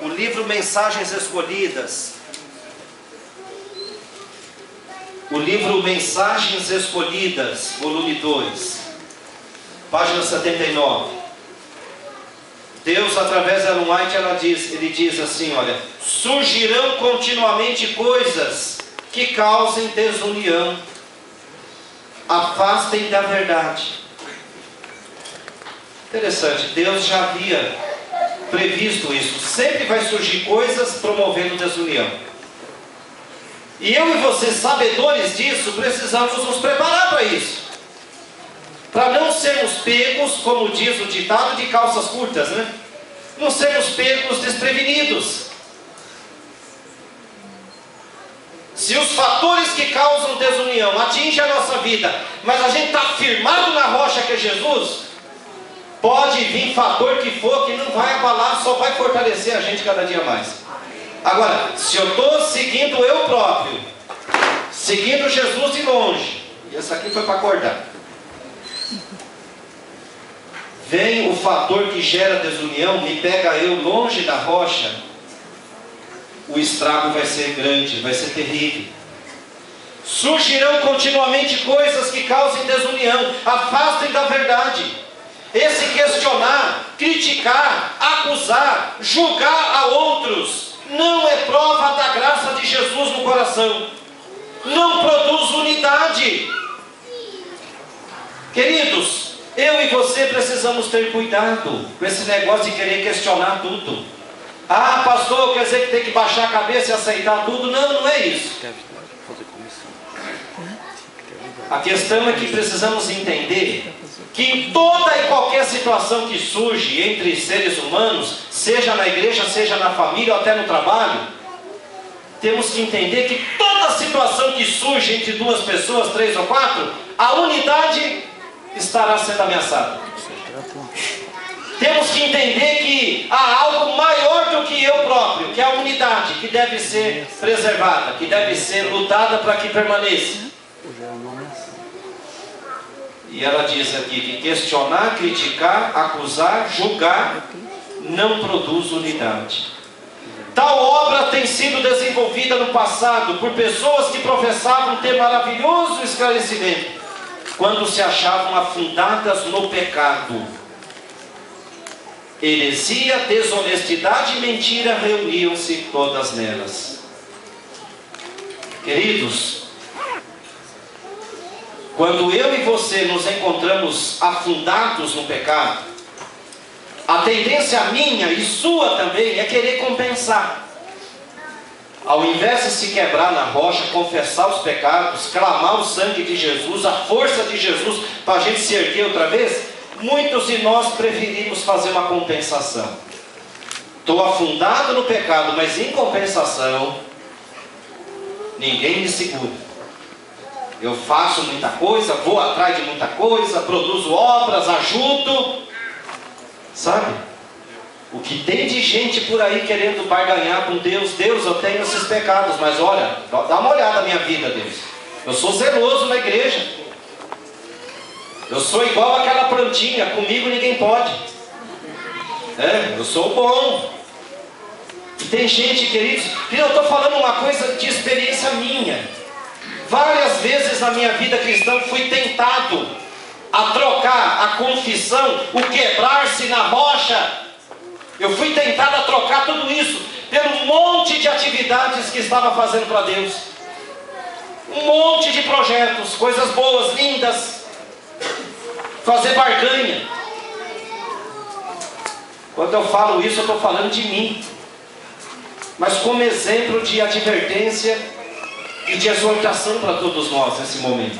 O livro Mensagens Escolhidas. O livro Mensagens Escolhidas, volume 2, página 79. Deus, através de Ellen White, ele diz assim, olha: surgirão continuamente coisas que causem desunião. Afastem da verdade. Interessante, Deus já havia previsto isso. Sempre vai surgir coisas promovendo desunião. E eu e você, sabedores disso, precisamos nos preparar para isso. Para não sermos pegos, como diz o ditado, de calças curtas, né? Não sermos pegos desprevenidos. Se os fatores que causam desunião atingem a nossa vida, mas a gente está firmado na rocha que é Jesus, pode vir fator que for, que não vai abalar, só vai fortalecer a gente cada dia mais. Agora, se eu estou seguindo eu próprio, seguindo Jesus de longe, e essa aqui foi para acordar, vem o fator que gera desunião, me pega eu longe da rocha, o estrago vai ser grande, vai ser terrível. Surgirão continuamente coisas que causem desunião. Afastem da verdade. Esse questionar, criticar, acusar, julgar a outros não é prova da graça de Jesus no coração. Não produz unidade. Queridos, eu e você precisamos ter cuidado com esse negócio de querer questionar tudo. Ah, pastor, quer dizer que tem que baixar a cabeça e aceitar tudo? Não, não é isso. A questão é que precisamos entender que em toda e qualquer situação que surge entre seres humanos, seja na igreja, seja na família ou até no trabalho, temos que entender que toda situação que surge entre duas pessoas, 3 ou 4, a unidade estará sendo ameaçada. Temos que entender que há algo maior do que eu próprio, que é a unidade, que deve ser preservada, que deve ser lutada para que permaneça. E ela diz aqui que questionar, criticar, acusar, julgar não produz unidade. Tal obra tem sido desenvolvida no passado por pessoas que professavam ter maravilhoso esclarecimento, quando se achavam afundadas no pecado. Heresia, desonestidade e mentira reuniam-se todas nelas. Queridos, quando eu e você nos encontramos afundados no pecado, a tendência minha e sua também é querer compensar. Ao invés de se quebrar na rocha, confessar os pecados, clamar o sangue de Jesus, a força de Jesus, para a gente se erguer outra vez, muitos de nós preferimos fazer uma compensação. Estou afundado no pecado, mas em compensação, ninguém me segura. Eu faço muita coisa, vou atrás de muita coisa, produzo obras, ajudo. Sabe? O que tem de gente por aí querendo barganhar com Deus. Deus, eu tenho esses pecados, mas olha, dá uma olhada na minha vida, Deus. Eu sou zeloso na igreja. Eu sou igual aquela plantinha, comigo ninguém pode. Eu sou bom. E tem gente, queridos, que eu estou falando uma coisa de experiência minha. Várias vezes na minha vida cristã fui tentado a trocar a confissão, o quebrar-se na rocha. Eu fui tentado a trocar tudo isso pelo monte de atividades que estava fazendo para Deus. Um monte de projetos, coisas boas, lindas. Fazer barganha. Quando eu falo isso, eu estou falando de mim. Mas como exemplo de advertência e de exortação para todos nós nesse momento.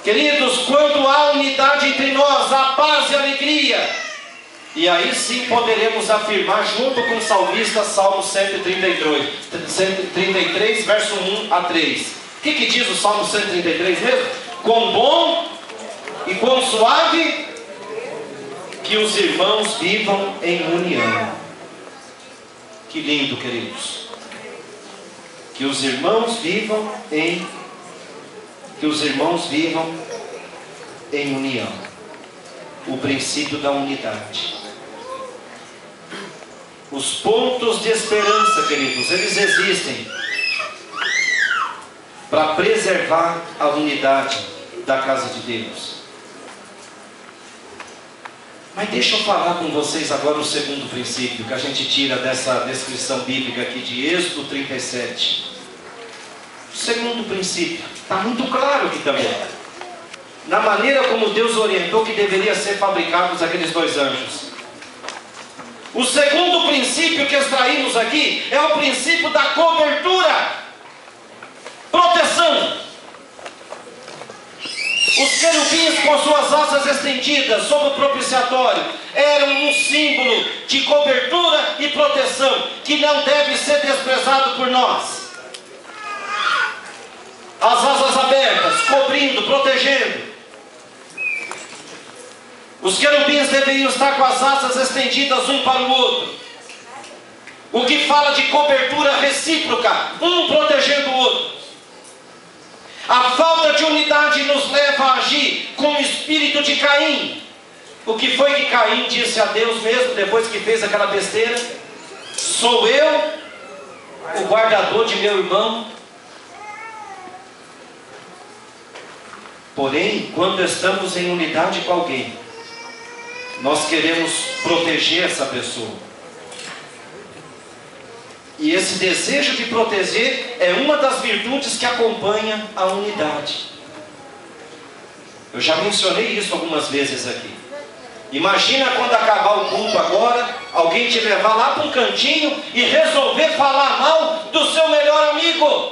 Queridos, quando há unidade entre nós, há paz e alegria. E aí sim poderemos afirmar, junto com o salmista, Salmo 133, verso 1 a 3. O que diz o Salmo 133 mesmo? Quão bom e quão suave que os irmãos vivam em união. Que lindo, queridos. Que os irmãos vivam em união. O princípio da unidade. Os pontos de esperança, queridos, eles existem para preservar a unidade da casa de Deus. Mas deixa eu falar com vocês agora o segundo princípio que a gente tira dessa descrição bíblica aqui de Êxodo 37. O segundo princípio está muito claro aqui também, na maneira como Deus orientou que deveria ser fabricados aqueles dois anjos. O segundo princípio que extraímos aqui é o princípio da cobertura, proteção. Os querubins com suas asas estendidas sobre o propiciatório eram um símbolo de cobertura e proteção que não deve ser desprezado por nós. As asas abertas, cobrindo, protegendo. Os querubins deveriam estar com as asas estendidas um para o outro. O que fala de cobertura recíproca, um protegendo o outro. A falta de unidade nos leva a agir com o espírito de Caim. O que foi que Caim disse a Deus mesmo depois que fez aquela besteira? Sou eu o guardador de meu irmão? Porém, quando estamos em unidade com alguém, nós queremos proteger essa pessoa. E esse desejo de proteger é uma das virtudes que acompanha a unidade. Eu já mencionei isso algumas vezes aqui. Imagina quando acabar o culto agora, alguém te levar lá para um cantinho e resolver falar mal do seu melhor amigo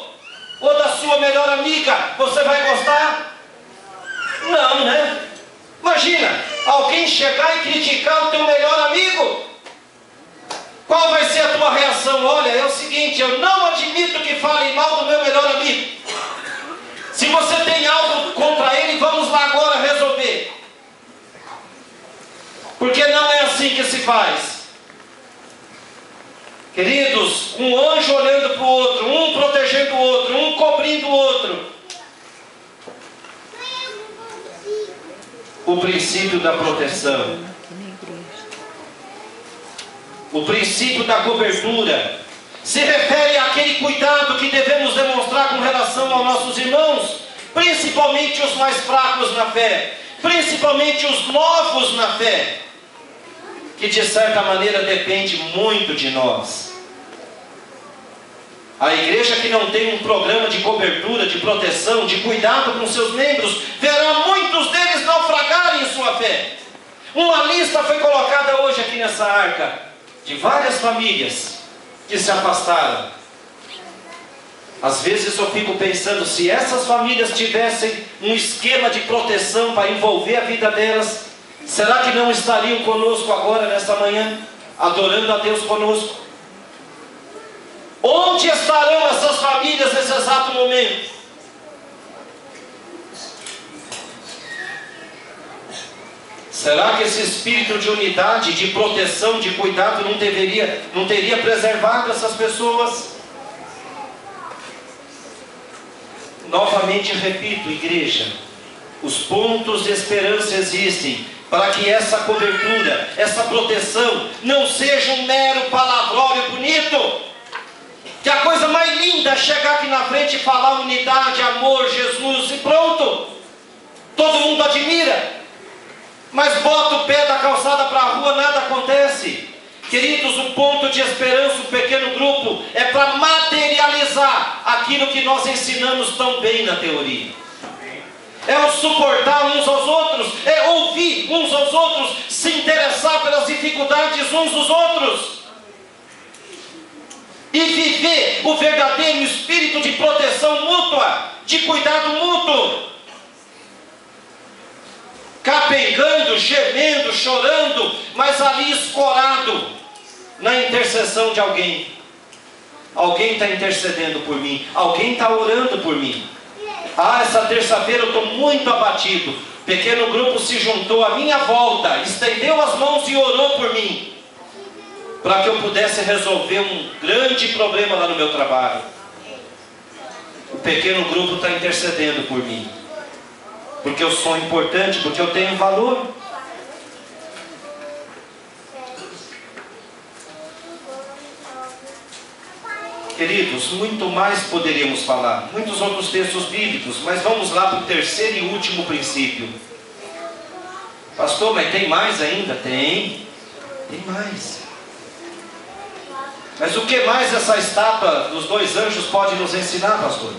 ou da sua melhor amiga. Você vai gostar? Não, né? Imagina alguém chegar e criticar o teu melhor amigo. Qual vai ser a tua reação? Olha, é o seguinte, eu não admito que falem mal do meu melhor amigo. Se você tem algo contra ele, vamos lá agora resolver. Porque não é assim que se faz. Queridos, um anjo olhando para o outro, um protegendo o outro, um cobrindo o outro. O princípio da proteção. O princípio da cobertura se refere àquele cuidado que devemos demonstrar com relação aos nossos irmãos, principalmente os mais fracos na fé, principalmente os novos na fé, que de certa maneira depende muito de nós. A igreja que não tem um programa de cobertura, de proteção, de cuidado com seus membros, verá muitos deles naufragarem em sua fé. Uma lista foi colocada hoje aqui nessa arca, de várias famílias que se afastaram. Às vezes eu fico pensando, se essas famílias tivessem um esquema de proteção para envolver a vida delas, será que não estariam conosco agora, nesta manhã, adorando a Deus conosco? Onde estarão essas famílias nesse exato momento? Será que esse espírito de unidade, de proteção, de cuidado não teria preservado essas pessoas? Novamente repito, igreja, os pontos de esperança existem para que essa cobertura, essa proteção não seja um mero palavrório bonito, que a coisa mais linda é chegar aqui na frente e falar unidade, amor, Jesus e pronto, todo mundo admira. Mas bota o pé da calçada para a rua, nada acontece. Queridos, o ponto de esperança, o pequeno grupo, é para materializar aquilo que nós ensinamos tão bem na teoria. É o suportar uns aos outros, é ouvir uns aos outros, se interessar pelas dificuldades uns dos outros. E viver o verdadeiro espírito de proteção mútua, de cuidado mútuo. Capengando, gemendo, chorando, mas ali escorado na intercessão de alguém. Alguém está intercedendo por mim, alguém está orando por mim. Ah, essa terça-feira eu estou muito abatido. O pequeno grupo se juntou à minha volta, estendeu as mãos e orou por mim, para que eu pudesse resolver um grande problema lá no meu trabalho. O pequeno grupo está intercedendo por mim, porque eu sou importante, porque eu tenho valor. Queridos, muito mais poderíamos falar, muitos outros textos bíblicos, mas vamos lá para o terceiro e último princípio. Pastor, mas tem mais ainda? Tem mais. Mas o que mais essa estátua dos dois anjos pode nos ensinar, pastor?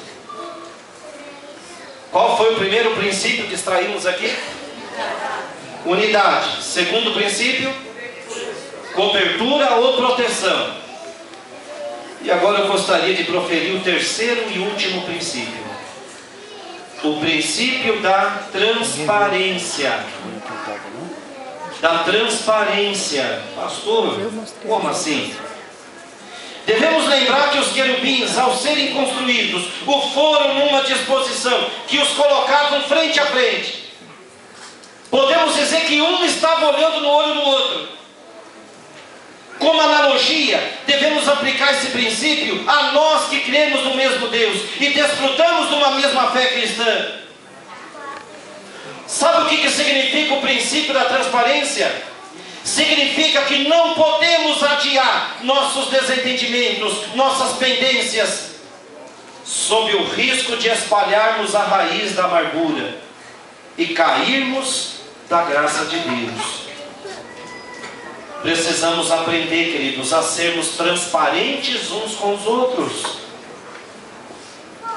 Qual foi o primeiro princípio que extraímos aqui? Unidade. Segundo princípio, cobertura ou proteção. E agora eu gostaria de proferir o terceiro e último princípio. O princípio da transparência. Da transparência. Pastor, como assim? Devemos lembrar que os querubins, ao serem construídos, o foram numa disposição que os colocavam frente a frente. Podemos dizer que um estava olhando no olho do outro. Como analogia, devemos aplicar esse princípio a nós que cremos no mesmo Deus e desfrutamos de uma mesma fé cristã. Sabe o que significa o princípio da transparência? Significa que não podemos adiar nossos desentendimentos, nossas pendências, sob o risco de espalharmos a raiz da amargura e cairmos da graça de Deus. Precisamos aprender, queridos, a sermos transparentes uns com os outros.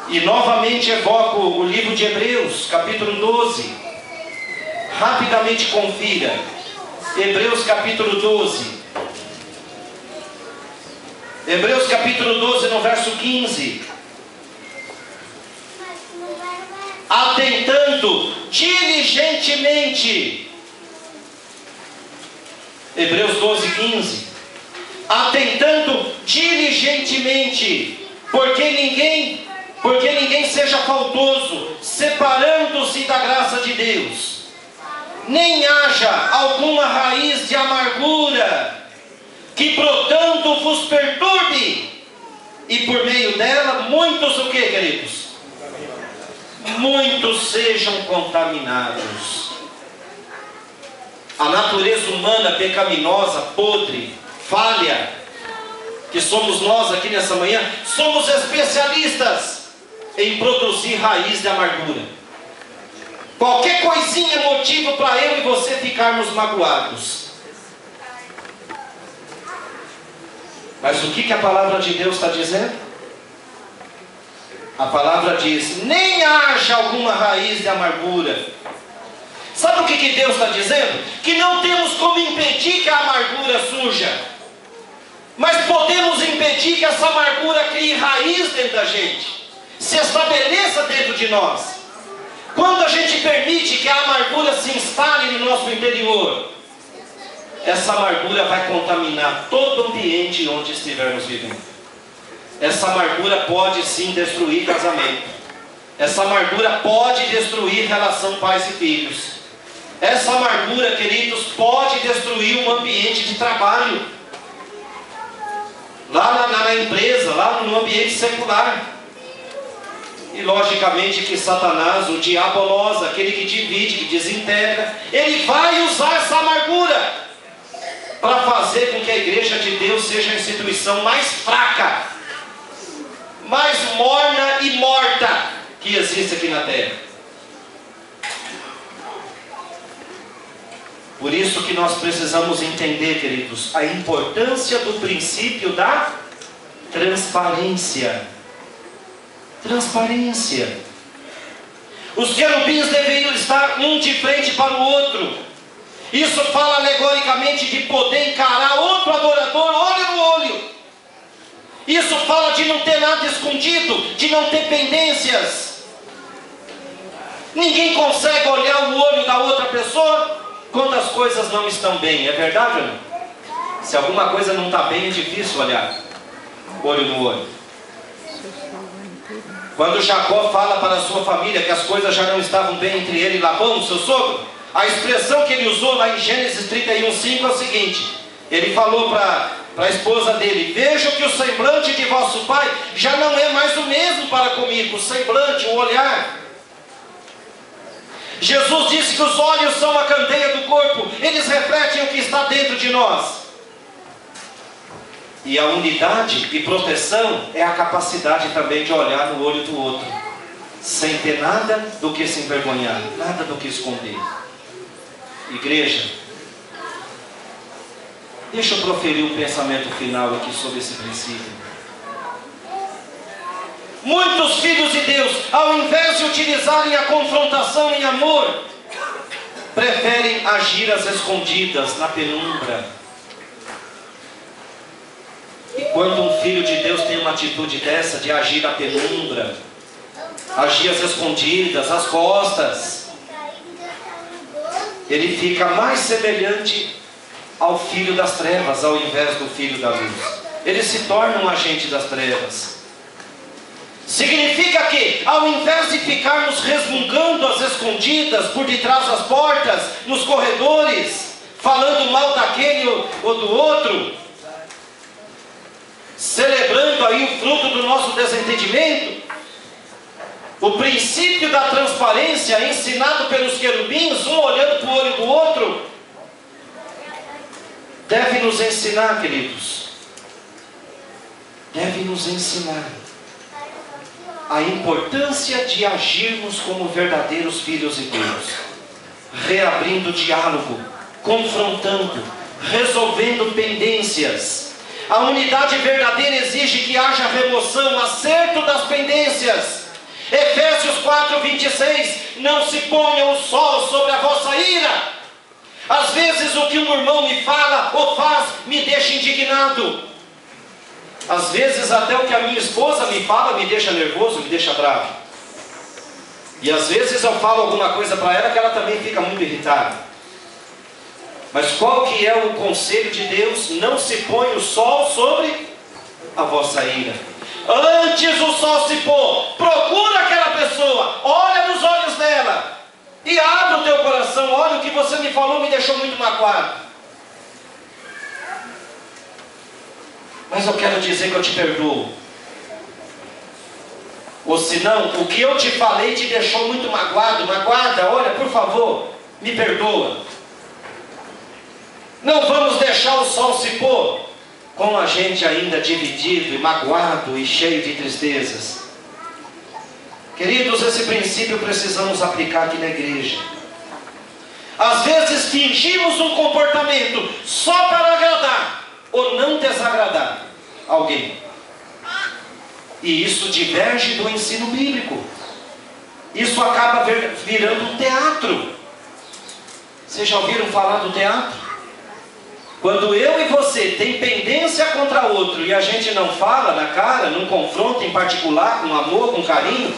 E novamente evoco o livro de Hebreus, capítulo 12. Rapidamente confira. Hebreus capítulo 12. Hebreus capítulo 12, no verso 15. Atentando diligentemente. Hebreus 12, 15. Atentando diligentemente, porque ninguém seja faltoso, separando-se da graça de Deus, nem haja alguma raiz de amargura, que brotando vos perturbe, e por meio dela, muitos o que, queridos? Muitos sejam contaminados. A natureza humana pecaminosa, podre, falha, que somos nós aqui nessa manhã, somos especialistas em produzir raiz de amargura. Qualquer coisinha é motivo para eu e você ficarmos magoados. Mas o que a palavra de Deus está dizendo? A palavra diz: nem haja alguma raiz de amargura. Sabe o que Deus está dizendo? Que não temos como impedir que a amargura surja. Mas podemos impedir que essa amargura crie raiz dentro da gente, se estabeleça dentro de nós. Quando a gente permite que a amargura se instale no nosso interior, essa amargura vai contaminar todo o ambiente onde estivermos vivendo. Essa amargura pode sim destruir casamento. Essa amargura pode destruir relação pais e filhos. Essa amargura, queridos, pode destruir um ambiente de trabalho, lá na empresa, lá no ambiente secular. E logicamente que Satanás, o diaboloso, aquele que divide, que desintegra, ele vai usar essa amargura para fazer com que a igreja de Deus seja a instituição mais fraca, mais morna e morta que existe aqui na terra. Por isso que nós precisamos entender, queridos, a importância do princípio da transparência. Transparência. Os querubins deveriam estar um de frente para o outro. Isso fala alegoricamente de poder encarar outro adorador olho no olho. Isso fala de não ter nada escondido, de não ter pendências. Ninguém consegue olhar o olho da outra pessoa quando as coisas não estão bem, é verdade ou não? Se alguma coisa não está bem, é difícil olhar olho no olho. Quando Jacó fala para a sua família que as coisas já não estavam bem entre ele e Labão, seu sogro, a expressão que ele usou lá em Gênesis 31:5 é o seguinte: ele falou para a esposa dele: vejo que o semblante de vosso pai já não é mais o mesmo para comigo. O semblante, o olhar. Jesus disse que os olhos são a candeia do corpo, eles refletem o que está dentro de nós. E a unidade e proteção é a capacidade também de olhar no olho do outro, sem ter nada do que se envergonhar, nada do que esconder. Igreja, deixa eu proferir um pensamento final aqui sobre esse princípio. Muitos filhos de Deus, ao invés de utilizarem a confrontação em amor, preferem agir às escondidas, na penumbra. E quando um filho de Deus tem uma atitude dessa, de agir na penumbra, agir às escondidas, às costas, ele fica mais semelhante ao filho das trevas, ao invés do filho da luz. Ele se torna um agente das trevas. Significa que, ao invés de ficarmos resmungando às escondidas, por detrás das portas, nos corredores, falando mal daquele ou do outro, celebrando aí o fruto do nosso desentendimento, o princípio da transparência ensinado pelos querubins, um olhando para o olho do outro, deve nos ensinar, queridos, deve nos ensinar a importância de agirmos como verdadeiros filhos de Deus, reabrindo o diálogo, confrontando, resolvendo pendências. A unidade verdadeira exige que haja remoção, acerto das pendências. Efésios 4:26, não se ponha o sol sobre a vossa ira. Às vezes o que um irmão me fala ou faz me deixa indignado. Às vezes até o que a minha esposa me fala me deixa nervoso, me deixa bravo. E às vezes eu falo alguma coisa para ela que ela também fica muito irritada. Mas qual que é o conselho de Deus? Não se põe o sol sobre a vossa ira. Antes o sol se pôr, procura aquela pessoa, olha nos olhos dela e abre o teu coração. Olha, o que você me falou me deixou muito magoado, mas eu quero dizer que eu te perdoo. Ou senão, o que eu te falei te deixou muito magoado, magoada, olha, por favor, me perdoa. Não vamos deixar o sol se pôr com a gente ainda dividido e magoado e cheio de tristezas. Queridos, esse princípio precisamos aplicar aqui na igreja. Às vezes fingimos um comportamento só para agradar ou não desagradar alguém. E isso diverge do ensino bíblico. Isso acaba virando um teatro. Vocês já ouviram falar do teatro? Quando eu e você tem pendência contra outro e a gente não fala na cara, não confronta em particular, com amor, com carinho,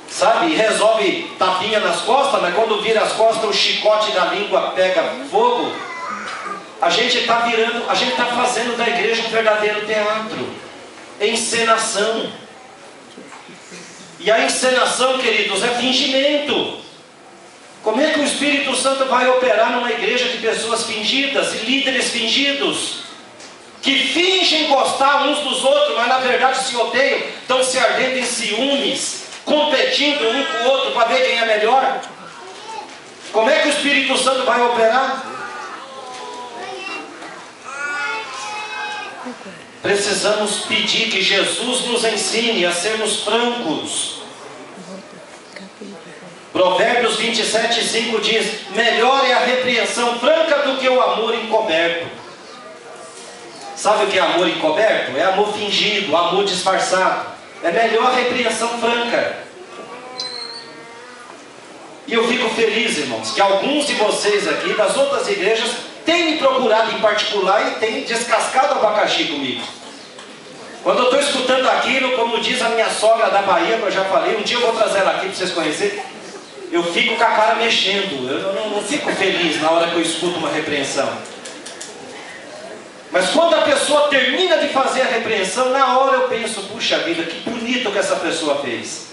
sabe, e resolve tapinha nas costas, mas quando vira as costas o chicote da língua pega fogo, a gente está fazendo da igreja um verdadeiro teatro, encenação. E a encenação, queridos, é fingimento. Como é que o Espírito Santo vai operar numa igreja de pessoas fingidas e líderes fingidos? Que fingem gostar uns dos outros, mas na verdade se odeiam, estão se ardendo em ciúmes, competindo um com o outro para ver quem é melhor? Como é que o Espírito Santo vai operar? Precisamos pedir que Jesus nos ensine a sermos francos. Provérbios 27:5 diz: melhor é a repreensão franca do que o amor encoberto. Sabe o que é amor encoberto? É amor fingido, amor disfarçado. É melhor a repreensão franca. E eu fico feliz, irmãos, que alguns de vocês aqui das outras igrejas têm me procurado em particular e têm descascado abacaxi comigo. Quando eu estou escutando aquilo, como diz a minha sogra da Bahia, que eu já falei, um dia eu vou trazer ela aqui para vocês conhecerem, eu fico com a cara mexendo, eu não fico feliz na hora que eu escuto uma repreensão. Mas quando a pessoa termina de fazer a repreensão, na hora eu penso, puxa vida, que bonito que essa pessoa fez.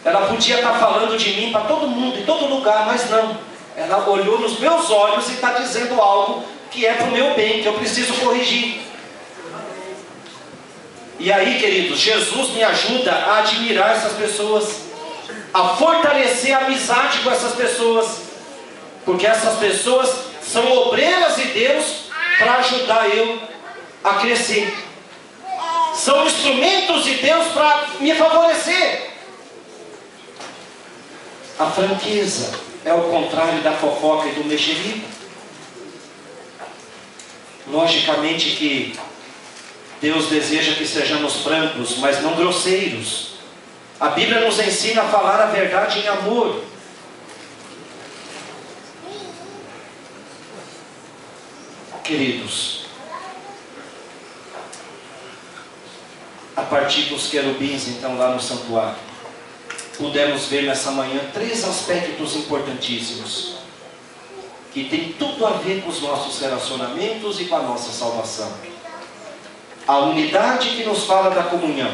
Ela podia estar falando de mim para todo mundo, em todo lugar, mas não. Ela olhou nos meus olhos e está dizendo algo que é para o meu bem, que eu preciso corrigir. E aí, queridos, Jesus me ajuda a admirar essas pessoas, a fortalecer a amizade com essas pessoas, porque essas pessoas são obreiras de Deus para ajudar eu a crescer. São instrumentos de Deus para me favorecer. A franqueza é o contrário da fofoca e do mexerico. Logicamente que Deus deseja que sejamos francos, mas não grosseiros. A Bíblia nos ensina a falar a verdade em amor. Queridos, a partir dos querubins, então, lá no santuário, pudemos ver nessa manhã 3 aspectos importantíssimos, que tem tudo a ver com os nossos relacionamentos e com a nossa salvação. A unidade que nos fala da comunhão,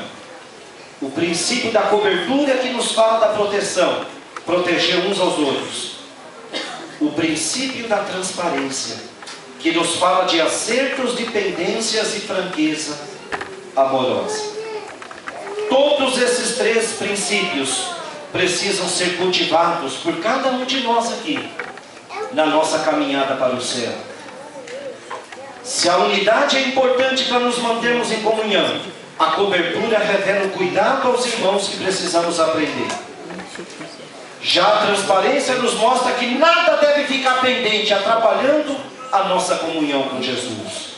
o princípio da cobertura que nos fala da proteção, proteger uns aos outros, o princípio da transparência, que nos fala de acertos, dependências e franqueza amorosa. Todos esses 3 princípios precisam ser cultivados por cada um de nós aqui, na nossa caminhada para o céu. Se a unidade é importante para nos mantermos em comunhão, a cobertura revela o cuidado aos irmãos que precisamos aprender. Já a transparência nos mostra que nada deve ficar pendente, atrapalhando a nossa comunhão com Jesus.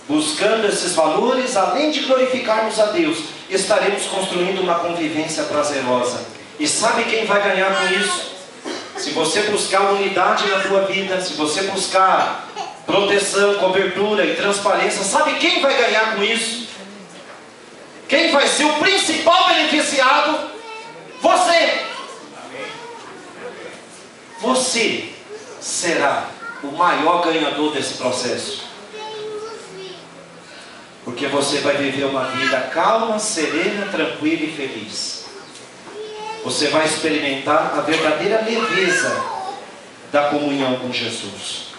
Buscando esses valores, além de glorificarmos a Deus, estaremos construindo uma convivência prazerosa. E sabe quem vai ganhar com isso? Se você buscar unidade na tua vida, se você buscar proteção, cobertura e transparência, sabe quem vai ganhar com isso? Quem vai ser o principal beneficiado? Você! Você será o maior ganhador desse processo. Porque você vai viver uma vida calma, serena, tranquila e feliz. Você vai experimentar a verdadeira leveza da comunhão com Jesus.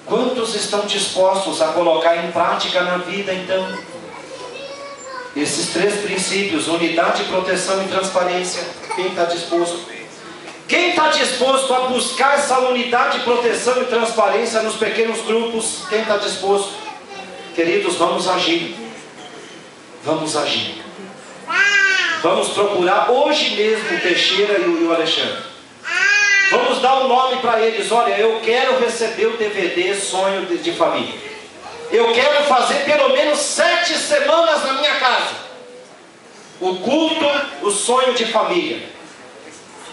Quantos estão dispostos a colocar em prática na vida, então, esses 3 princípios: unidade, proteção e transparência? Quem está disposto? Quem está disposto a buscar essa unidade, proteção e transparência nos pequenos grupos? Quem está disposto? Queridos, vamos agir. Vamos agir. Vamos procurar hoje mesmo o Teixeira e o Alexandre. Vamos dar um nome para eles. Olha, eu quero receber o DVD Sonho de Família. Eu quero fazer pelo menos 7 semanas na minha casa o culto, o sonho de família.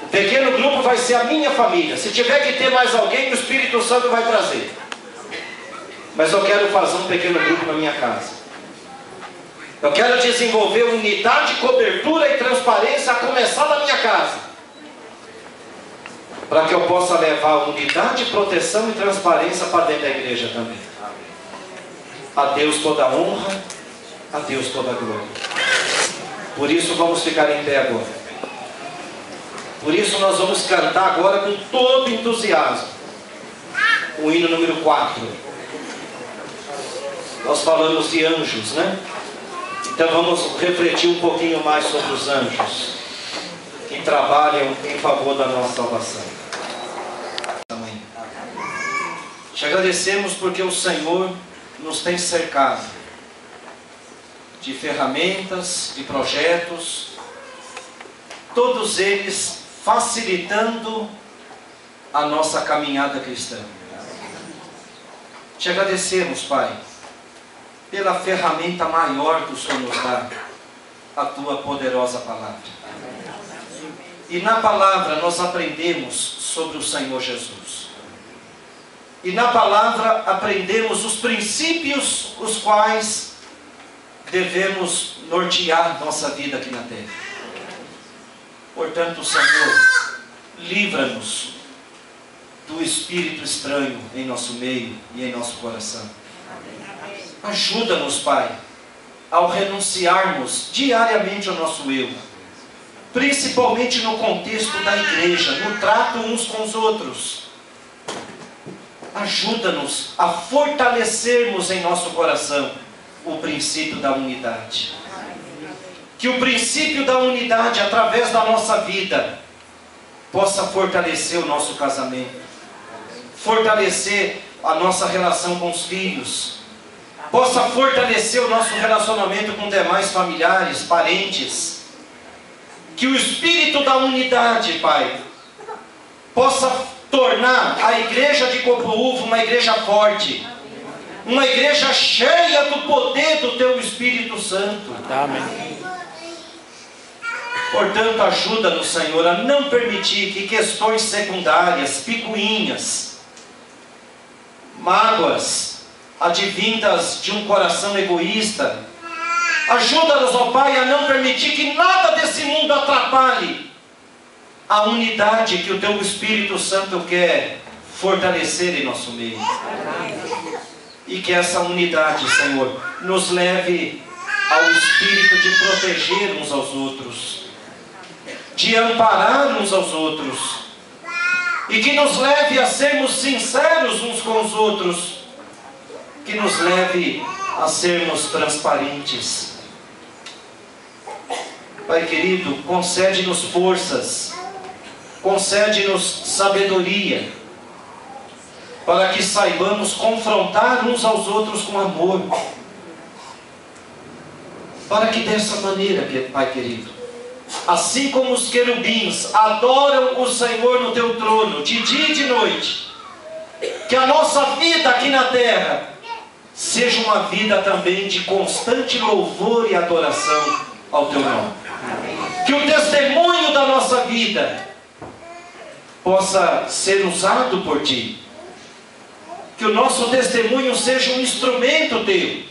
O pequeno grupo vai ser a minha família. Se tiver que ter mais alguém, o Espírito Santo vai trazer. Mas eu quero fazer um pequeno grupo na minha casa. Eu quero desenvolver unidade, cobertura e transparência a começar da minha casa. Para que eu possa levar unidade, proteção e transparência para dentro da igreja também. A Deus toda a honra, a Deus toda a glória. Por isso vamos ficar em pé agora. Por isso nós vamos cantar agora com todo entusiasmo o hino número 4. Nós falamos de anjos, né? Então vamos refletir um pouquinho mais sobre os anjos que trabalham em favor da nossa salvação. Te agradecemos porque o Senhor nos tem cercado de ferramentas, de projetos, todos eles facilitando a nossa caminhada cristã. Te agradecemos, Pai, pela ferramenta maior que o Senhor nos dá, a Tua poderosa palavra. E na palavra nós aprendemos sobre o Senhor Jesus. E na palavra aprendemos os princípios os quais devemos nortear nossa vida aqui na terra. Portanto, Senhor, livra-nos do espírito estranho em nosso meio e em nosso coração. Ajuda-nos, Pai, ao renunciarmos diariamente ao nosso eu, principalmente no contexto da igreja, no trato uns com os outros. Ajuda-nos a fortalecermos em nosso coração o princípio da unidade. Que o princípio da unidade, através da nossa vida, possa fortalecer o nosso casamento, fortalecer a nossa relação com os filhos, possa fortalecer o nosso relacionamento com demais familiares, parentes. Que o espírito da unidade, Pai, possa tornar a igreja de Copoúva uma igreja forte, uma igreja cheia do poder do Teu Espírito Santo. Amém. Portanto, ajuda-nos, Senhor, a não permitir que questões secundárias, picuinhas, mágoas, advindas de um coração egoísta, ajuda-nos, ó Pai, a não permitir que nada desse mundo atrapalhe a unidade que o Teu Espírito Santo quer fortalecer em nosso meio. E que essa unidade, Senhor, nos leve ao espírito de proteger uns aos outros, de amparar uns aos outros, e que nos leve a sermos sinceros uns com os outros, que nos leve a sermos transparentes. Pai querido, concede-nos forças, concede-nos sabedoria, para que saibamos confrontar uns aos outros com amor, para que dessa maneira, Pai querido, assim como os querubins adoram o Senhor no Teu trono, de dia e de noite, que a nossa vida aqui na terra seja uma vida também de constante louvor e adoração ao Teu nome. Que o testemunho da nossa vida possa ser usado por Ti. Que o nosso testemunho seja um instrumento Teu,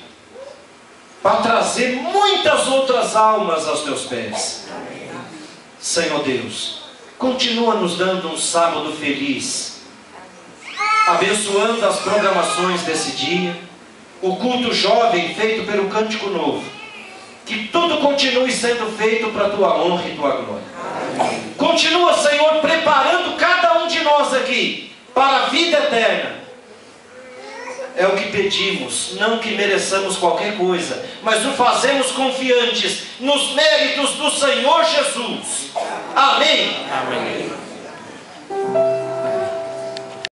para trazer muitas outras almas aos Teus pés. Senhor Deus, continua nos dando um sábado feliz, abençoando as programações desse dia, o culto jovem feito pelo Cântico Novo. Que tudo continue sendo feito para a Tua honra e Tua glória. Continua, Senhor, preparando cada um de nós aqui para a vida eterna. É o que pedimos, não que mereçamos qualquer coisa, mas o fazemos confiantes nos méritos do Senhor Jesus.